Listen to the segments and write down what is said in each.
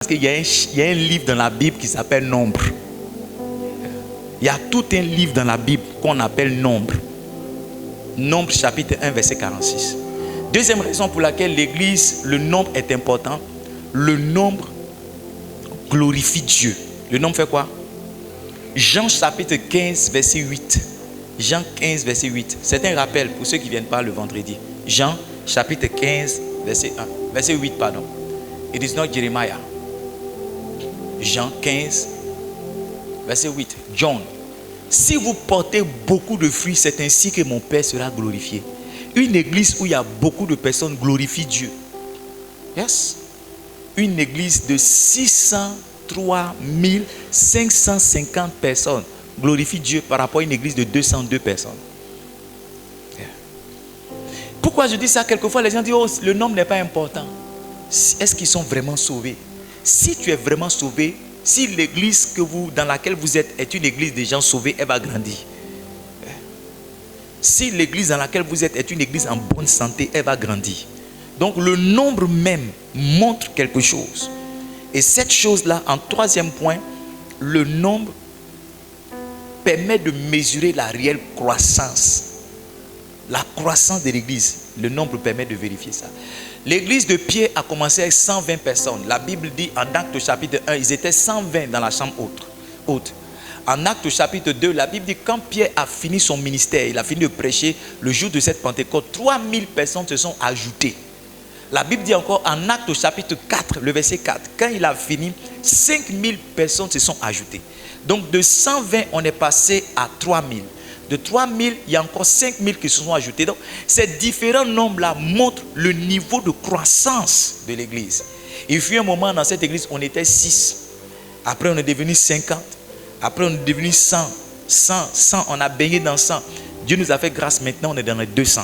Parce qu'il y a un livre dans la Bible qui s'appelle Nombre. Il y a tout un livre dans la Bible qu'on appelle Nombre. Nombre chapitre 1 verset 46. Deuxième raison pour laquelle l'église, le nombre est important. Le nombre glorifie Dieu. Le nombre fait quoi? Jean chapitre 15 verset 8. Jean 15 verset 8. C'est un rappel pour ceux qui ne viennent pas le vendredi. Jean chapitre 15 verset 1. Verset 8 pardon. It is not Jeremiah. Jean 15 verset 8. John. Si vous portez beaucoup de fruits, c'est ainsi que mon Père sera glorifié. Une église où il y a beaucoup de personnes glorifie Dieu. Yes. Une église de 603 550 personnes glorifie Dieu par rapport à une église de 202 personnes. Yeah. Pourquoi je dis ça? Quelquefois les gens disent, oh, le nombre n'est pas important. Est-ce qu'ils sont vraiment sauvés? Si tu es vraiment sauvé, si l'église dans laquelle vous êtes est une église de gens sauvés, elle va grandir. Si l'église dans laquelle vous êtes est une église en bonne santé, elle va grandir. Donc le nombre même montre quelque chose. Et cette chose-là, en troisième point, le nombre permet de mesurer la réelle croissance. La croissance de l'église. Le nombre permet de vérifier ça. L'église de Pierre a commencé avec 120 personnes. La Bible dit en Actes chapitre 1, ils étaient 120 dans la chambre haute. En Actes chapitre 2, la Bible dit quand Pierre a fini son ministère, il a fini de prêcher le jour de cette Pentecôte, 3000 personnes se sont ajoutées. La Bible dit encore en Actes chapitre 4, le verset 4, quand il a fini, 5000 personnes se sont ajoutées. Donc de 120, on est passé à 3000. De 3000, il y a encore 5000 qui se sont ajoutés. Donc ces différents nombres-là montrent le niveau de croissance de l'église. Il fut un moment dans cette église, on était 6. Après, on est devenu 50. Après, on est devenu 100. 100, on a baigné dans 100. Dieu nous a fait grâce, maintenant on est dans les 200.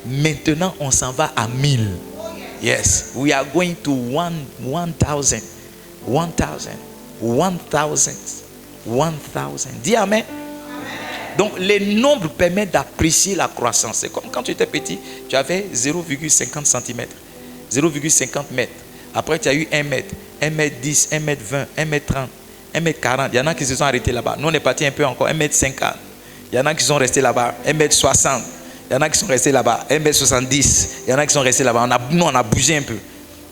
Maintenant, on s'en va à 1000. Yes, we are going to 1000. 1000. Dis amen. Donc les nombres permettent d'apprécier la croissance. C'est comme quand tu étais petit, tu avais 0,50 cm, 0,50 mètres. Après tu as eu 1 mètre, 1 mètre 10, 1 mètre 20, 1 mètre 30, 1 mètre 40. Il y en a qui se sont arrêtés là-bas. Nous on est parti un peu encore, 1 mètre 50. Il y en a qui sont restés là-bas, 1 mètre 60. Il y en a qui sont restés là-bas, 1 mètre 70. Il y en a qui sont restés là-bas. Nous on a bougé un peu.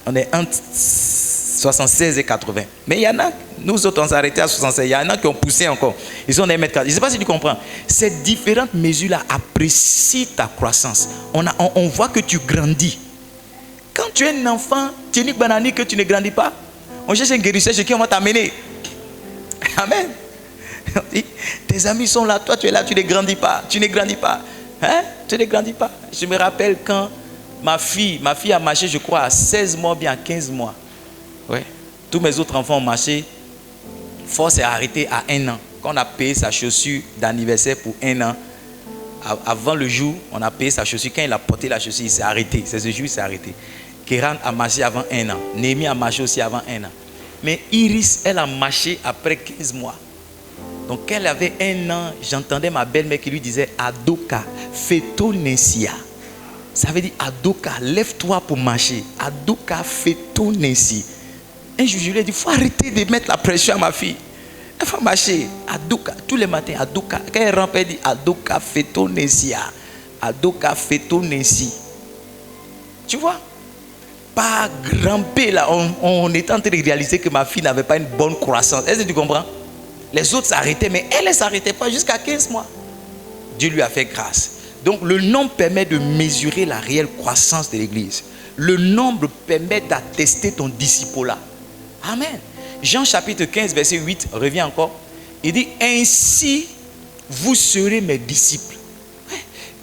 On est entre 76 et 80. Mais il y en a, nous autres on s'est arrêtés à 76. Il y en a qui ont poussé encore. Ils sont 1 mètre 40. Je ne sais pas si tu comprends. Ces différentes mesures-là apprécient ta croissance. On voit que tu grandis. Quand tu es un enfant, tu es une banane que tu ne grandis pas. On cherche un guérisseur chez qui on va t'amener. Amen. Tes amis sont là, toi tu es là, tu ne grandis pas. Tu ne grandis pas. Hein? Tu ne grandis pas. Je me rappelle quand ma fille a marché, je crois, à 16 mois, bien à 15 mois. Ouais. Tous mes autres enfants ont marché. Force est arrêté à 1 an. Quand on a payé sa chaussure d'anniversaire pour 1 an, avant le jour, on a payé sa chaussure. Quand il a porté la chaussure, il s'est arrêté. C'est ce jour, il s'est arrêté. Kéran a marché avant 1 an. Némi a marché aussi avant 1 an. Mais Iris, elle a marché après 15 mois. Donc, quand elle avait 1 an, j'entendais ma belle-mère qui lui disait Adoka, fetonesia. Ça veut dire Adoka, lève-toi pour marcher. Adoka, fetonesia. Un jour, je lui ai dit, il faut arrêter de mettre la pression à ma fille. Elle faut marcher. Adoka, tous les matins, Adoka. Quand elle rampe, elle dit Adoka, fetonesia. Adoka, fetonesia. Tu vois? Pas grimper là, on était en train de réaliser que ma fille n'avait pas une bonne croissance. Est-ce que tu comprends? Les autres s'arrêtaient, mais elle ne s'arrêtait pas jusqu'à 15 mois. Dieu lui a fait grâce. Donc le nombre permet de mesurer la réelle croissance de l'église. Le nombre permet d'attester ton disciple-là. Amen. Jean chapitre 15 verset 8 revient encore. Il dit ainsi vous serez mes disciples.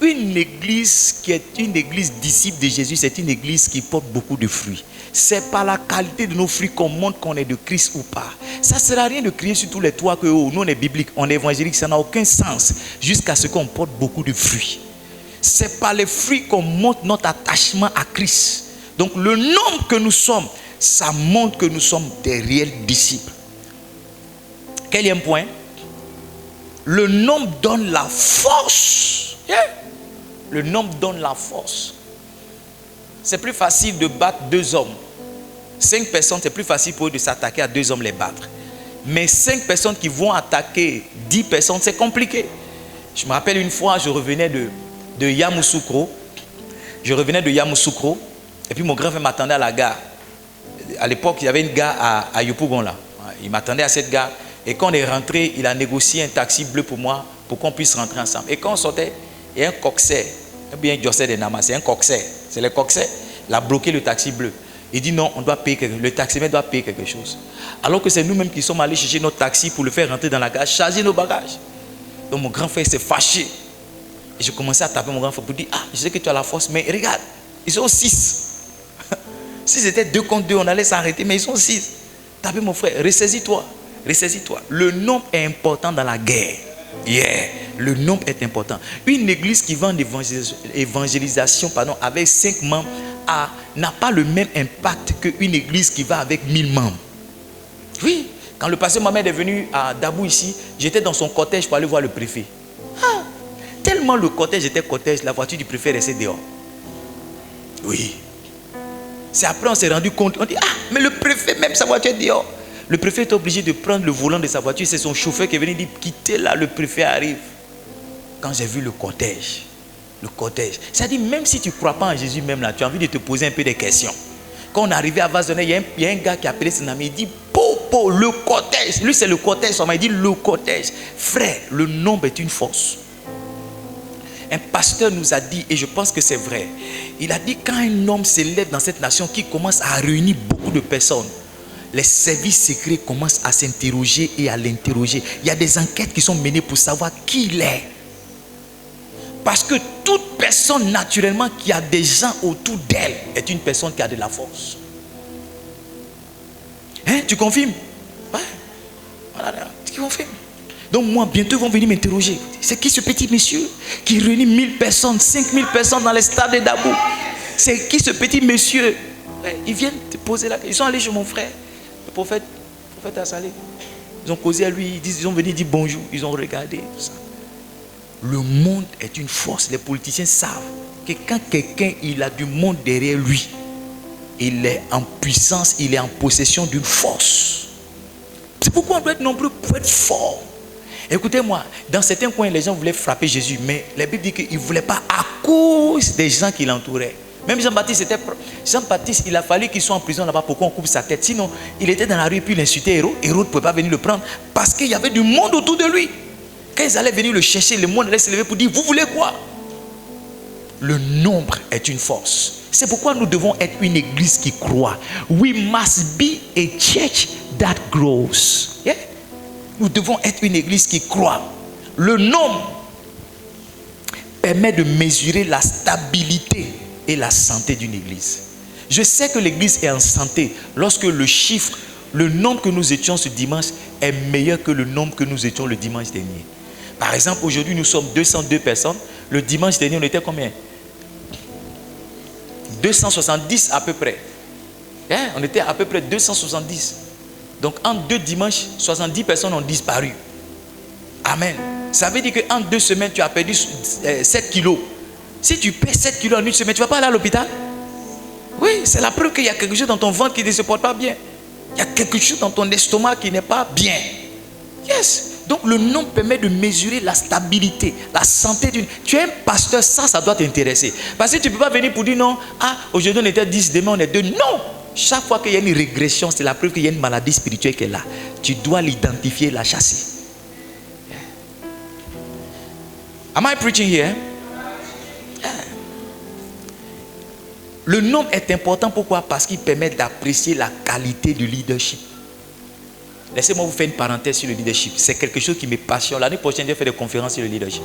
Une église qui est une église disciple de Jésus, c'est une église qui porte beaucoup de fruits. C'est par la qualité de nos fruits qu'on montre qu'on est de Christ ou pas. Ça ne sert à rien de crier sur tous les toits que nous on est biblique, on est évangélique, ça n'a aucun sens jusqu'à ce qu'on porte beaucoup de fruits. C'est par les fruits qu'on montre notre attachement à Christ. Donc le nombre que nous sommes, ça montre que nous sommes des réels disciples. Quatrième point, le nombre donne la force. Yeah. Le nombre donne la force. C'est plus facile de battre 2 hommes 5 personnes, c'est plus facile pour eux de s'attaquer à 2 hommes, les battre. Mais 5 personnes qui vont attaquer 10 personnes, c'est compliqué. Je me rappelle une fois, je revenais de Yamoussoukro. Et puis mon grand frère m'attendait à la gare. À l'époque, il y avait une gare à Yopougon là. Il m'attendait à cette gare. Et quand on est rentré, il a négocié un taxi bleu pour moi, pour qu'on puisse rentrer ensemble. Et quand on sortait, il y a un coxer, bien José de Nama, c'est un coxer. C'est le coxer. Il a bloqué le taxi bleu. Il dit non, on doit payer quelque chose. Le taximètre doit payer quelque chose. Alors que c'est nous-mêmes qui sommes allés chercher notre taxi pour le faire rentrer dans la gare, charger nos bagages. Donc mon grand frère s'est fâché. Et je commençais à taper mon grand frère pour dire, ah, je sais que tu as la force, mais regarde, ils sont 6. S'ils étaient 2 contre 2, on allait s'arrêter, mais ils sont 6. Tapez mon frère, ressaisis-toi. Ressaisis-toi. Le nombre est important dans la guerre. Yeah. Le nombre est important. Une église qui va en évangélisation avec 5 membres n'a pas le même impact qu'une église qui va avec 1000 membres. Oui. Quand le pasteur Mohamed est venu à Dabou ici, j'étais dans son cortège pour aller voir le préfet. Ah, tellement le cortège était cortège, la voiture du préfet restait dehors. Oui. C'est après on s'est rendu compte, on dit, ah, mais le préfet, même sa voiture est dehors. Le préfet est obligé de prendre le volant de sa voiture, c'est son chauffeur qui est venu dire, quittez là, le préfet arrive. Quand j'ai vu le cortège, c'est-à-dire même si tu ne crois pas en Jésus même là, tu as envie de te poser un peu des questions. Quand on est arrivé à Vazonnet, il y a un gars qui a appelé son ami, il dit, Popo, le cortège. Lui c'est le cortège, il dit le cortège. Frère, le nombre est une force. Un pasteur nous a dit, et je pense que c'est vrai, il a dit quand un homme s'élève dans cette nation qui commence à réunir beaucoup de personnes, les services secrets commencent à s'interroger et à l'interroger. Il y a des enquêtes qui sont menées pour savoir qui il est. Parce que toute personne naturellement qui a des gens autour d'elle est une personne qui a de la force. Hein, tu confirmes? Ouais. Voilà, tu confirmes. Donc moi, bientôt, ils vont venir m'interroger. C'est qui ce petit monsieur qui réunit 1000 personnes, 5000 personnes dans les stades de Dabou? C'est qui ce petit monsieur? Ouais, ils viennent te poser la question. Ils sont allés chez mon frère, le prophète Assalé. Ils ont causé à lui, ils ont venu dire bonjour, ils ont regardé, tout ça. Le monde est une force. Les politiciens savent que quand quelqu'un il a du monde derrière lui, il est en puissance, il est en possession d'une force. C'est pourquoi on doit être nombreux pour être fort. Écoutez-moi, dans certains coins, les gens voulaient frapper Jésus, mais la Bible dit qu'ils ne voulaient pas à cause des gens qui l'entouraient. Même Jean-Baptiste, il a fallu qu'il soit en prison là-bas pour qu'on coupe sa tête. Sinon, il était dans la rue et puis il insultait Hérode. Hérode ne pouvait pas venir le prendre parce qu'il y avait du monde autour de lui. Quand ils allaient venir le chercher, le monde allait se lever pour dire, vous voulez quoi? Le nombre est une force. C'est pourquoi nous devons être une église qui croit. We must be a church that grows. Yeah? Nous devons être une église qui croit. Le nombre permet de mesurer la stabilité et la santé d'une église. Je sais que l'église est en santé lorsque le nombre que nous étions ce dimanche est meilleur que le nombre que nous étions le dimanche dernier. Par exemple, aujourd'hui, nous sommes 202 personnes. Le dimanche dernier, on était combien? 270 à peu près. Hein? On était à peu près 270. Donc, en 2 dimanches, 70 personnes ont disparu. Amen. Ça veut dire qu'en 2 semaines, tu as perdu 7 kilos. Si tu perds 7 kilos en une semaine, tu ne vas pas aller à l'hôpital? Oui, c'est la preuve qu'il y a quelque chose dans ton ventre qui ne se porte pas bien. Il y a quelque chose dans ton estomac qui n'est pas bien. Yes. Donc le nombre permet de mesurer la stabilité, la santé d'une... Tu es un pasteur, ça doit t'intéresser. Parce que tu ne peux pas venir pour dire non, ah, aujourd'hui on était 10, demain on est 2. Non. Chaque fois qu'il y a une régression, c'est la preuve qu'il y a une maladie spirituelle qui est là. Tu dois l'identifier et la chasser. Yeah. Am I preaching here? Yeah. Le nombre est important, pourquoi? Parce qu'il permet d'apprécier la qualité du leadership. Laissez-moi vous faire une parenthèse sur le leadership. C'est quelque chose qui me passionne. L'année prochaine, je vais faire des conférences sur le leadership.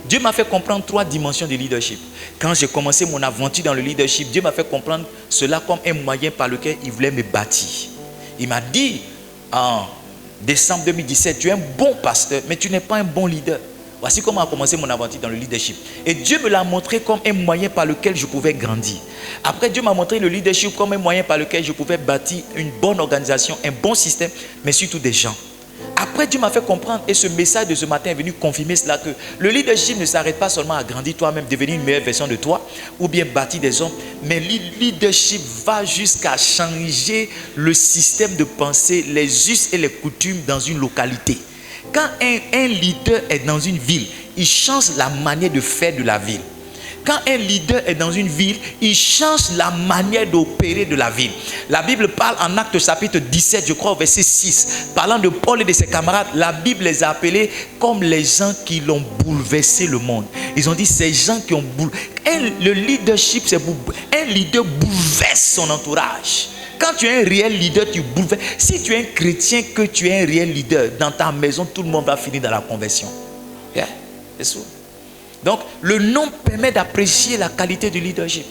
Dieu m'a fait comprendre 3 dimensions de leadership. Quand j'ai commencé mon aventure dans le leadership, Dieu m'a fait comprendre cela comme un moyen par lequel il voulait me bâtir. Il m'a dit en décembre 2017, tu es un bon pasteur, mais tu n'es pas un bon leader. Voici comment a commencé mon aventure dans le leadership. Et Dieu me l'a montré comme un moyen par lequel je pouvais grandir. Après, Dieu m'a montré le leadership comme un moyen par lequel je pouvais bâtir une bonne organisation, un bon système, mais surtout des gens. Après Après, Dieu m'a fait comprendre, et ce message de ce matin est venu confirmer cela, que le leadership ne s'arrête pas seulement à grandir toi-même, devenir une meilleure version de toi, ou bien bâtir des hommes, mais le leadership va jusqu'à changer le système de pensée, les us et les coutumes dans une localité. Quand un leader est dans une ville, il change la manière de faire de la ville. Quand un leader est dans une ville, il change la manière d'opérer de la ville. La Bible parle en Actes chapitre 17, je crois, au verset 6, parlant de Paul et de ses camarades. La Bible les a appelés comme les gens qui l'ont bouleversé le monde. Ils ont dit, ces gens qui ont bouleversé. Le leadership, c'est un leader bouleverse son entourage. Quand tu es un réel leader, tu bouleverses. Si tu es un chrétien, que tu es un réel leader, dans ta maison, tout le monde va finir dans la conversion. Yeah, c'est sûr. Donc, le nom permet d'apprécier la qualité du leadership.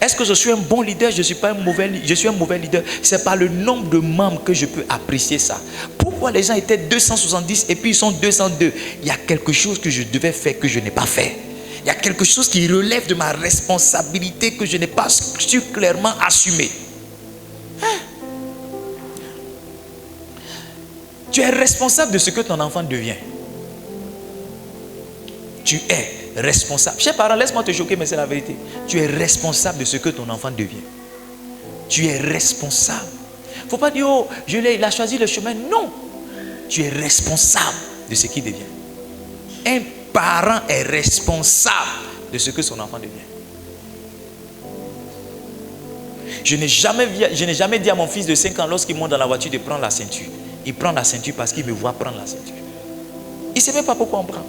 Est-ce que je suis un bon leader? Je suis un mauvais leader. C'est par le nombre de membres que je peux apprécier ça. Pourquoi les gens étaient 270 et puis ils sont 202? Il y a quelque chose que je devais faire que je n'ai pas fait. Il y a quelque chose qui relève de ma responsabilité que je n'ai pas su clairement assumer. Tu es responsable de ce que ton enfant devient. Tu es responsable. Chers parents, laisse-moi te choquer, mais c'est la vérité. Tu es responsable de ce que ton enfant devient. Tu es responsable. Il ne faut pas dire, oh, il a choisi le chemin. Non. Tu es responsable de ce qu'il devient. Un parent est responsable de ce que son enfant devient. Je n'ai jamais dit à mon fils de 5 ans, lorsqu'il monte dans la voiture, de prendre la ceinture. Il prend la ceinture parce qu'il me voit prendre la ceinture. Il ne sait même pas pourquoi on prend.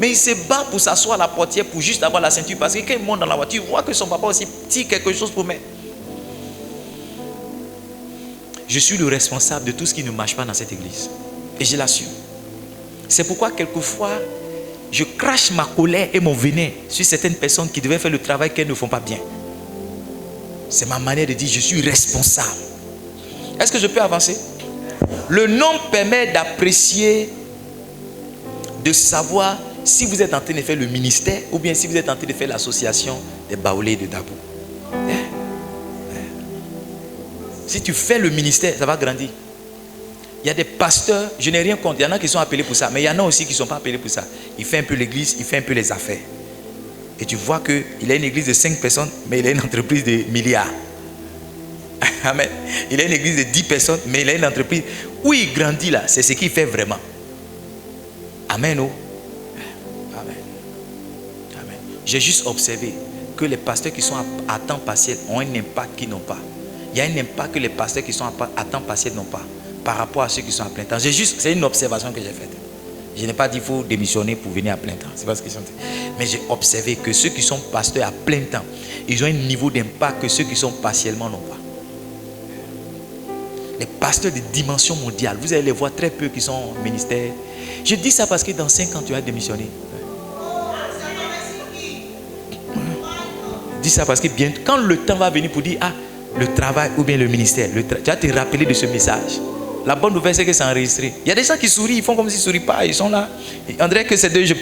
Mais il se bat pour s'asseoir à la portière pour juste avoir la ceinture. Parce que quand il monte dans la voiture, il voit que son papa aussi tire quelque chose pour mettre. Je suis le responsable de tout ce qui ne marche pas dans cette église. Et je l'assume. C'est pourquoi quelquefois, je crache ma colère et mon venin sur certaines personnes qui devaient faire le travail qu'elles ne font pas bien. C'est ma manière de dire, je suis responsable. Est-ce que je peux avancer? Le nom permet d'apprécier, de savoir si vous êtes en train de faire le ministère ou bien si vous êtes en train de faire l'association des Baoulés de Dabou. Si tu fais le ministère, ça va grandir. Il y a des pasteurs, je n'ai rien contre, il y en a qui sont appelés pour ça, mais il y en a aussi qui ne sont pas appelés pour ça. Il fait un peu l'église, il fait un peu les affaires. Et tu vois qu'il a une église de 5 personnes, mais il a une entreprise de milliards. Amen. Il a une église de 10 personnes, mais il a une entreprise. Où il grandit là, c'est ce qu'il fait vraiment. Amen. Oh. Amen. Amen. J'ai juste observé que les pasteurs qui sont à temps partiel ont un impact qu'ils n'ont pas. Il y a un impact que les pasteurs qui sont à temps partiel n'ont pas par rapport à ceux qui sont à plein temps. C'est une observation que j'ai faite. Je n'ai pas dit qu'il faut démissionner pour venir à plein temps. C'est pas ce qu'ils sont dit. Mais j'ai observé que ceux qui sont pasteurs à plein temps, ils ont un niveau d'impact que ceux qui sont partiellement n'ont pas. Les pasteurs de dimension mondiale, vous allez les voir très peu qui sont au ministère. Je dis ça parce que dans 5 ans, tu vas démissionner. Je dis ça parce que bientôt, quand le temps va venir pour dire, ah, le travail ou bien le ministère, tu vas te rappeler de ce message. La bonne nouvelle, c'est que c'est enregistré. Il y a des gens qui sourient, ils font comme s'ils ne sourient pas, ils sont là. On dirait que c'est d'eux, je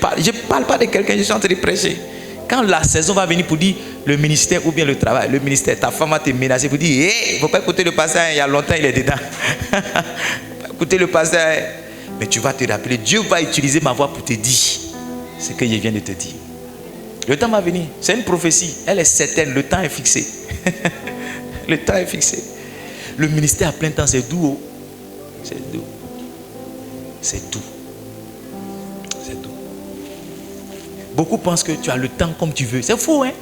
parle pas de quelqu'un, je suis en train de prêcher. Quand la saison va venir pour dire le ministère ou bien le travail, le ministère, ta femme va te menacer pour dire, hey, il ne faut pas écouter le pasteur, il y a longtemps il est dedans. Il ne faut pas écouter le pasteur. Mais tu vas te rappeler, Dieu va utiliser ma voix pour te dire ce que je viens de te dire. Le temps va venir, c'est une prophétie, elle est certaine, le temps est fixé. Le temps est fixé. Le ministère à plein temps, c'est doux. C'est doux. C'est doux. C'est doux. Beaucoup pensent que tu as le temps comme tu veux. C'est faux, hein?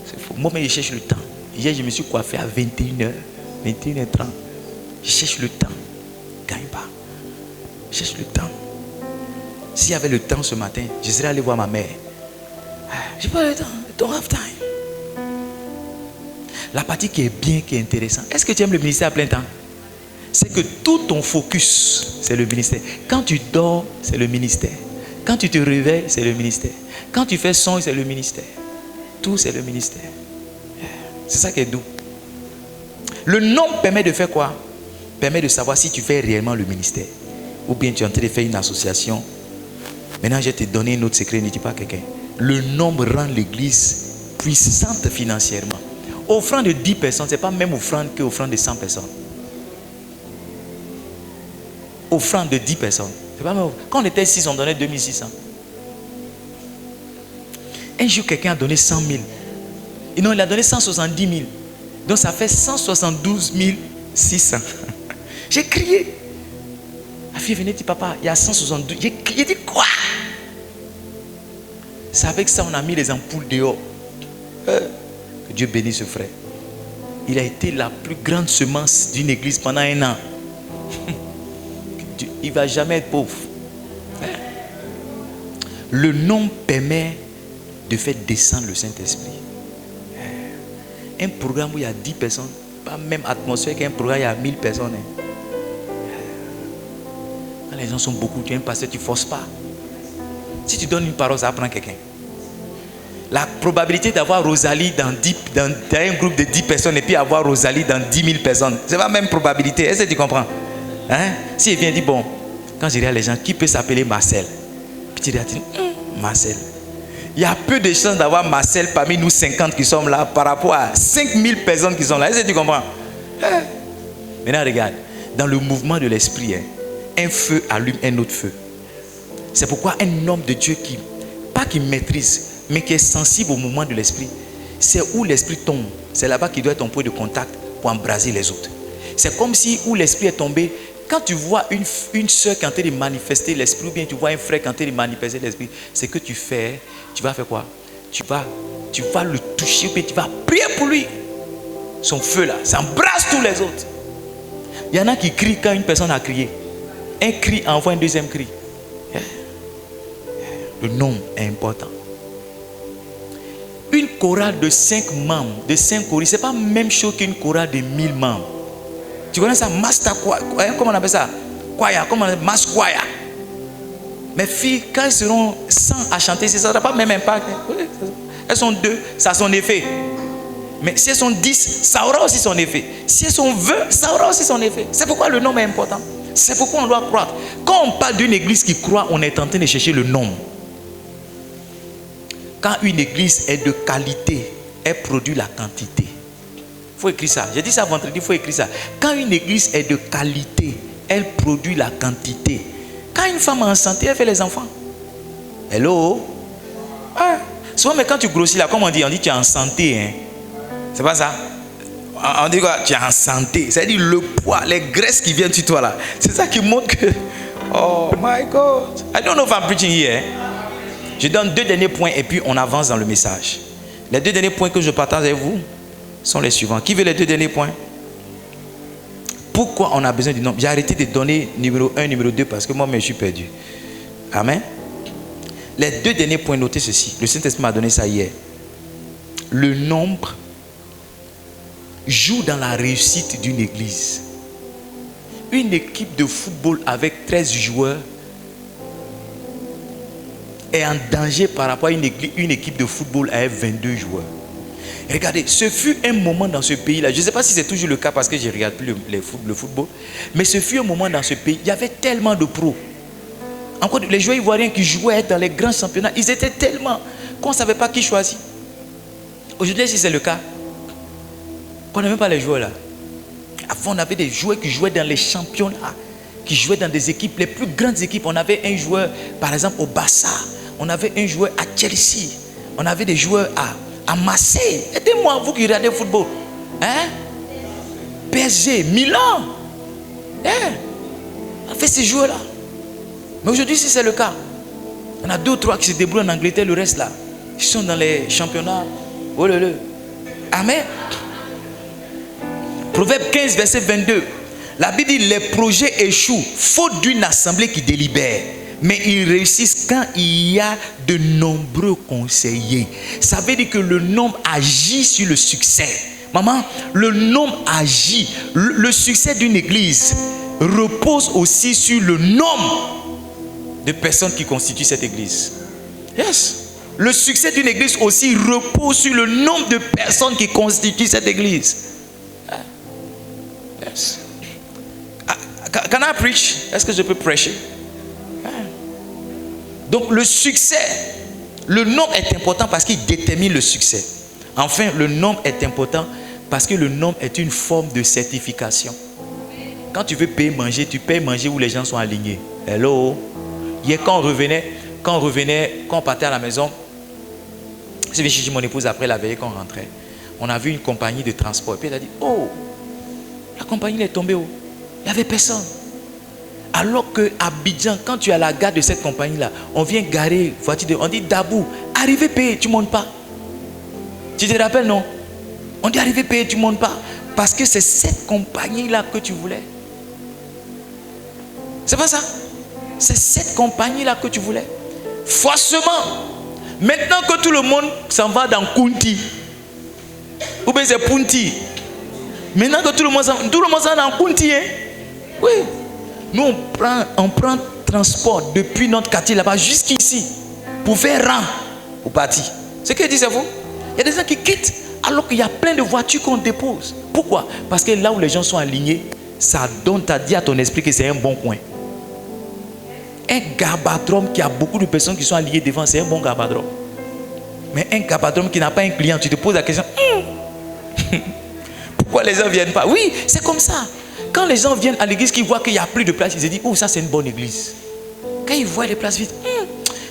C'est faux. Moi-même, je cherche le temps. Hier, je me suis coiffé à 21h, 21h30. Je cherche le temps. Je ne gagne pas. Je cherche le temps. S'il y avait le temps ce matin, je serais allé voir ma mère. Je n'ai pas le temps. I don't have time. La partie qui est bien, qui est intéressante. Est-ce que tu aimes le ministère à plein temps? C'est que tout ton focus, c'est le ministère. Quand tu dors, c'est le ministère. Quand tu te réveilles, c'est le ministère. Quand tu fais son, c'est le ministère. Tout, c'est le ministère. C'est ça qui est doux. Le nom permet de faire quoi? Permet de savoir si tu fais réellement le ministère. Ou bien tu es en train de faire une association. Maintenant, je vais te donner un autre secret, ne dis pas à quelqu'un. Le nombre rend l'église puissante financièrement. Offrande de 10 personnes, ce n'est pas même offrande qu'offrande de 100 personnes. offrande de 10 personnes. C'est pas mal. Quand on était 6, on donnait 2600. Un jour, quelqu'un a donné 100 000. Et non, il a donné 170 000. Donc ça fait 172 600. J'ai crié. La fille venait dire, papa, il y a 172. J'ai crié, dit quoi? C'est avec ça on a mis les ampoules dehors. Que Dieu bénisse ce frère. Il a été la plus grande semence d'une église pendant 1 an. Il ne va jamais être pauvre. Le nom permet de faire descendre le Saint-Esprit. Un programme où il y a 10 personnes, pas même atmosphère qu'un programme où il y a 1000 personnes. Quand les gens sont beaucoup, tu es un pasteur, tu ne forces pas. Si tu donnes une parole, ça apprend quelqu'un. La probabilité d'avoir Rosalie dans un groupe de 10 personnes et puis avoir Rosalie dans 10 000 personnes, c'est pas la même probabilité. Est-ce que tu comprends? Hein? Si il vient dire, bon, quand je regarde les gens, qui peut s'appeler Marcel? Puis tu dis, Marcel. Il y a peu de chances d'avoir Marcel parmi nous 50 qui sommes là par rapport à 5000 personnes qui sont là. Est-ce que tu comprends? Maintenant, regarde. Dans le mouvement de l'esprit, un feu allume un autre feu. C'est pourquoi un homme de Dieu pas qui maîtrise, mais qui est sensible au mouvement de l'esprit, c'est où l'esprit tombe. C'est là-bas qu'il doit être ton point de contact pour embraser les autres. C'est comme si où l'esprit est tombé. Quand tu vois une soeur qui est en train de manifester l'esprit, ou bien tu vois un frère qui est en train de manifester l'esprit, c'est que tu vas faire quoi? Tu vas le toucher, ou bien tu vas prier pour lui. Son feu là, ça embrasse tous les autres. Il y en a qui crient quand une personne a crié. Un cri envoie un deuxième cri. Le nom est important. Une chorale de 5 membres, de 5 choristes, ce n'est pas la même chose qu'une chorale de 1000 membres. Tu connais ça? Master choir, comment on appelle ça? Choir, comment on appelle ça? Mass choir. Mes filles, quand elles seront 100 à chanter, ça n'aura pas le même impact. Elles sont 2, ça a son effet. Mais si elles sont 10, ça aura aussi son effet. Si elles sont 20, ça aura aussi son effet. C'est pourquoi le nombre est important. C'est pourquoi on doit croître. Quand on parle d'une église qui croit, on est en train de chercher le nombre. Quand une église est de qualité, elle produit la quantité. Il faut écrire ça. J'ai dit ça vendredi, il faut écrire ça. Quand une église est de qualité, elle produit la quantité. Quand une femme est en santé, elle fait les enfants. Hello? Ah. Souvent, mais quand tu grossis là, comme on dit tu es en santé. Hein? C'est pas ça? On dit quoi? Tu es en santé. C'est-à-dire le poids, les graisses qui viennent sur toi là. C'est ça qui montre que... Oh my God. I don't know if I'm preaching here. Je donne 2 derniers points et puis on avance dans le message. Les 2 derniers points que je partage avec vous sont les suivants. Qui veut les 2 derniers points? Pourquoi on a besoin du nombre? J'ai arrêté de donner numéro 1, numéro 2 parce que moi, je suis perdu. Amen. Les 2 derniers points, notez ceci. Le Saint-Esprit m'a donné ça hier. Le nombre joue dans la réussite d'une église. Une équipe de football avec 13 joueurs est en danger par rapport à une équipe de football avec 22 joueurs. Regardez, ce fut un moment dans ce pays-là. Je ne sais pas si c'est toujours le cas parce que je ne regarde plus le football. Mais ce fut un moment dans ce pays. Il y avait tellement de pros. Encore les joueurs ivoiriens qui jouaient dans les grands championnats, ils étaient tellement qu'on ne savait pas qui choisir. Aujourd'hui, si c'est le cas, on n'avait pas les joueurs là. Avant, on avait des joueurs qui jouaient dans les championnats, qui jouaient dans des équipes, les plus grandes équipes. On avait un joueur, par exemple, au Barça. On avait un joueur à Chelsea. On avait des joueurs à Marseille. Aidez-moi, vous qui regardez le football. Hein? PSG, Milan. On a fait ces joueurs-là. Mais aujourd'hui, si c'est le cas, on a 2 ou 3 qui se débrouillent en Angleterre, le reste là, ils sont dans les championnats. Oh là là. Amen. Proverbe 15, verset 22. La Bible dit, les projets échouent, faute d'une assemblée qui délibère. Mais ils réussissent quand il y a de nombreux conseillers. Ça veut dire que le nombre agit sur le succès. Maman, le nombre agit. Le succès d'une église repose aussi sur le nombre de personnes qui constituent cette église. Yes. Le succès d'une église aussi repose sur le nombre de personnes qui constituent cette église. Yes. Can I preach? Est-ce que je peux prêcher? Donc le succès, le nombre est important parce qu'il détermine le succès. Enfin, le nombre est important parce que le nombre est une forme de certification. Quand tu veux payer manger, tu payes manger où les gens sont alignés. Hello. Hier, quand on partait à la maison, je vais chercher mon épouse après la veillée, quand on rentrait. On a vu une compagnie de transport. Et puis elle a dit, oh, la compagnie est tombée où? Il n'y avait personne. Alors qu'à Abidjan, quand tu es à la gare de cette compagnie-là, on vient garer voiture, on dit Dabou, arrivez payer, tu ne montes pas. Tu te rappelles, non? On dit arrivez payer, tu ne montes pas. Parce que c'est cette compagnie-là que tu voulais. C'est pas ça? C'est cette compagnie-là que tu voulais. Forcément. Maintenant que tout le monde s'en va dans Kunti, ou bien c'est Punti. Maintenant que tout le monde s'en va dans Kunti, hein? Oui. Nous, on prend transport depuis notre quartier là-bas jusqu'ici pour faire rang pour partir. Ce qu'il dit, c'est vous. Il y a des gens qui quittent alors qu'il y a plein de voitures qu'on dépose. Pourquoi? Parce que là où les gens sont alignés, ça donne, t'as dit à ton esprit que c'est un bon coin. Un gabadrome qui a beaucoup de personnes qui sont alignées devant, c'est un bon gabadrome. Mais un gabadrome qui n'a pas un client, tu te poses la question, pourquoi les gens ne viennent pas? Oui, c'est comme ça. Quand les gens viennent à l'église, qu'ils voient qu'il n'y a plus de place, ils se disent, oh, ça c'est une bonne église. Quand ils voient les places vides,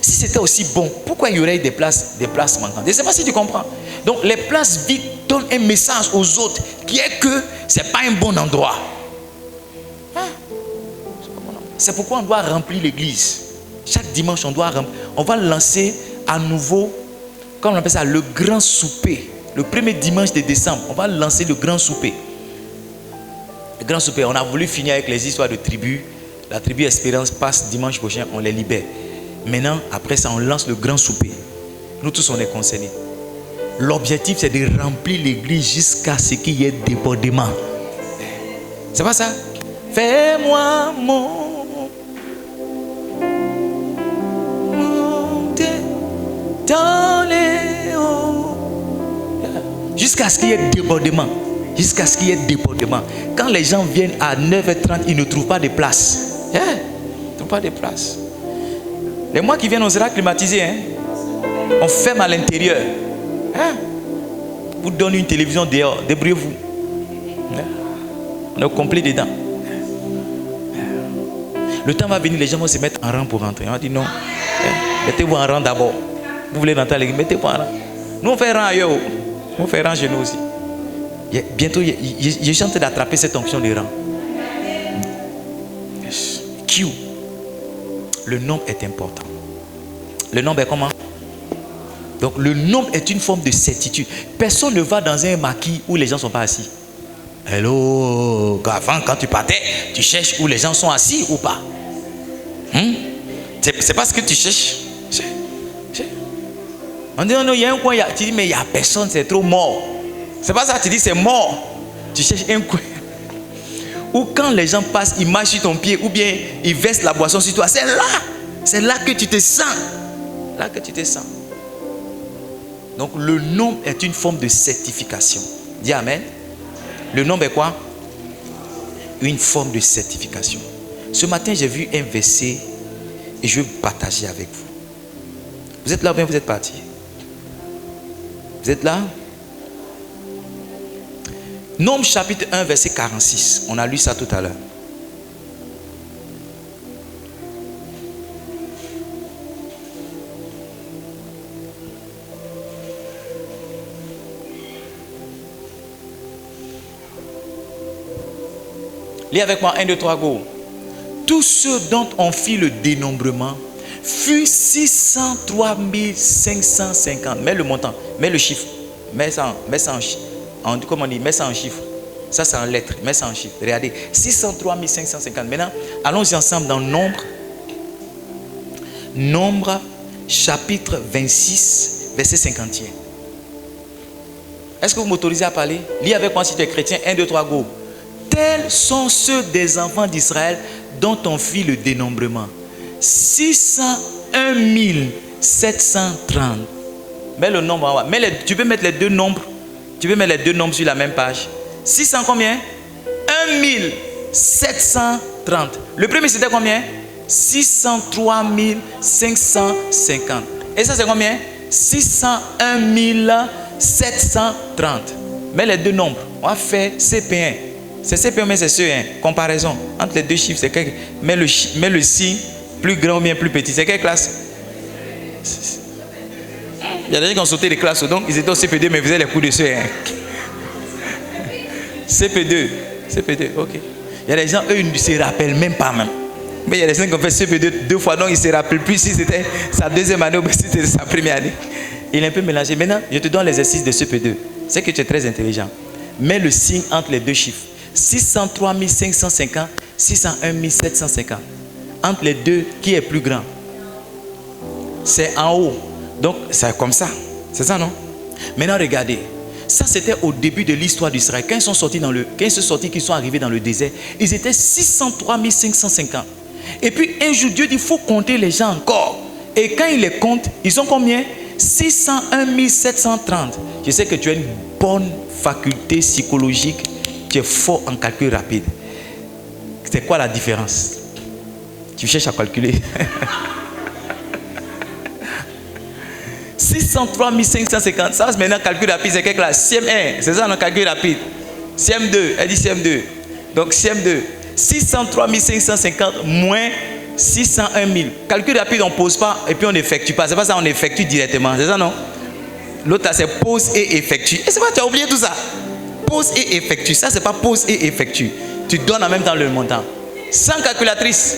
si c'était aussi bon, pourquoi il y aurait des places manquantes? Je ne sais pas si tu comprends. Donc les places vides donnent un message aux autres qui est que ce n'est pas un bon endroit. C'est pourquoi on doit remplir l'église. Chaque dimanche, on va lancer à nouveau, comme on appelle ça, le grand souper. Le premier dimanche de décembre, on va lancer le grand souper. Le grand souper, on a voulu finir avec les histoires de tribus. La tribu Espérance passe dimanche prochain, on les libère. Maintenant, après ça, on lance le grand souper. Nous tous, on est concernés. L'objectif, c'est de remplir l'église jusqu'à ce qu'il y ait débordement. C'est pas ça? Fais-moi monter dans les hauts. Jusqu'à ce qu'il y ait débordement. Jusqu'à ce qu'il y ait débordement. Quand les gens viennent à 9h30, ils ne trouvent pas de place. Ils ne trouvent pas de place. Les mois qui viennent, on sera climatisé. On ferme à l'intérieur. Vous donnez une télévision dehors. Débrouillez-vous. On est complet dedans. Le temps va venir, les gens vont se mettre en rang pour rentrer. On va dire non. Mettez-vous en rang d'abord. Vous voulez rentrer à l'église, mettez-vous en rang. Nous, on fait rang ailleurs. Nous, on fait rang chez nous aussi. Bientôt, je suis en train d'attraper cette onction de rang. Q. Le nombre est important. Le nombre est comment? Donc, le nombre est une forme de certitude. Personne ne va dans un maquis où les gens ne sont pas assis. Hello. Avant, quand tu partais, tu cherches où les gens sont assis ou pas. C'est pas ce que tu cherches. On dit, non, il y a un coin. Tu dis, mais il n'y a personne, c'est trop mort. C'est pas ça, tu dis, c'est mort. Tu cherches un coin. Ou quand les gens passent, ils marchent sur ton pied, ou bien ils versent la boisson sur toi. C'est là que tu te sens. Là que tu te sens. Donc le nombre est une forme de certification. Dis amen. Le nombre est quoi? Une forme de certification. Ce matin, j'ai vu un verset et je vais partager avec vous. Vous êtes là ou bien vous êtes parti? Vous êtes là? Nombre chapitre 1, verset 46. On a lu ça tout à l'heure. Lis avec moi 1, 2, 3, go. Tous ceux dont on fit le dénombrement furent 603 550. Mets le montant, mets le chiffre. Mets ça en chiffre. Comment on dit? Mets ça en chiffres. Ça, c'est en lettres. Mets ça en chiffres. Regardez. 603 550. Maintenant, allons-y ensemble dans Nombre. Nombre, chapitre 26, verset 51. Est-ce que vous m'autorisez à parler? Lis avec moi si tu es chrétien. 1, 2, 3, go. Tels sont ceux des enfants d'Israël dont on fit le dénombrement. 601 730. Mets le nombre en bas. Tu peux mettre les deux nombres. Tu peux mettre les deux nombres sur la même page. 600 combien? 1730. Le premier c'était combien? 603 550. Et ça c'est combien? 601 730. Mets les deux nombres. On va faire CP1. C'est CP1, mais c'est CE1. Comparaison. Entre les deux chiffres, c'est quel... Mets le signe plus grand ou bien plus petit. C'est quelle classe? Il y a des gens qui ont sauté les classes, donc ils étaient au CP2, mais ils faisaient les cours de CE1. CP2. CP2, ok. Il y a des gens, eux, ils ne se rappellent même pas même. Mais il y a des gens qui ont fait CP2 2 fois, donc ils ne se rappellent plus si c'était sa deuxième année ou si c'était sa première année. Il est un peu mélangé. Maintenant, je te donne l'exercice de CP2. C'est que tu es très intelligent. Mets le signe entre les deux chiffres. 603 550, 601 750. Entre les deux, qui est plus grand? C'est en haut. Donc, c'est comme ça. C'est ça, non? Maintenant, regardez. Ça, c'était au début de l'histoire d'Israël. Quand ils sont sortis, qu'ils sont arrivés dans le désert, ils étaient 603 550. Et puis, un jour, Dieu dit, il faut compter les gens encore. Et quand il les compte, ils sont combien? 601 730. Je sais que tu as une bonne faculté psychologique. Tu es fort en calcul rapide. C'est quoi la différence? Tu cherches à calculer. 603 550. Ça, c'est maintenant calcul rapide. C'est quelle classe? CM1. C'est ça, le calcul rapide. CM2. Elle dit CM2. Donc, CM2. 603 550 moins 601 000. Calcul rapide, on ne pose pas et puis on n'effectue pas. C'est pas ça, on effectue directement. C'est ça, non? L'autre, c'est pose et effectue. Et c'est pas, tu as oublié tout ça. Pose et effectue. Ça, c'est pas pose et effectue. Tu donnes en même temps le montant. Sans calculatrice.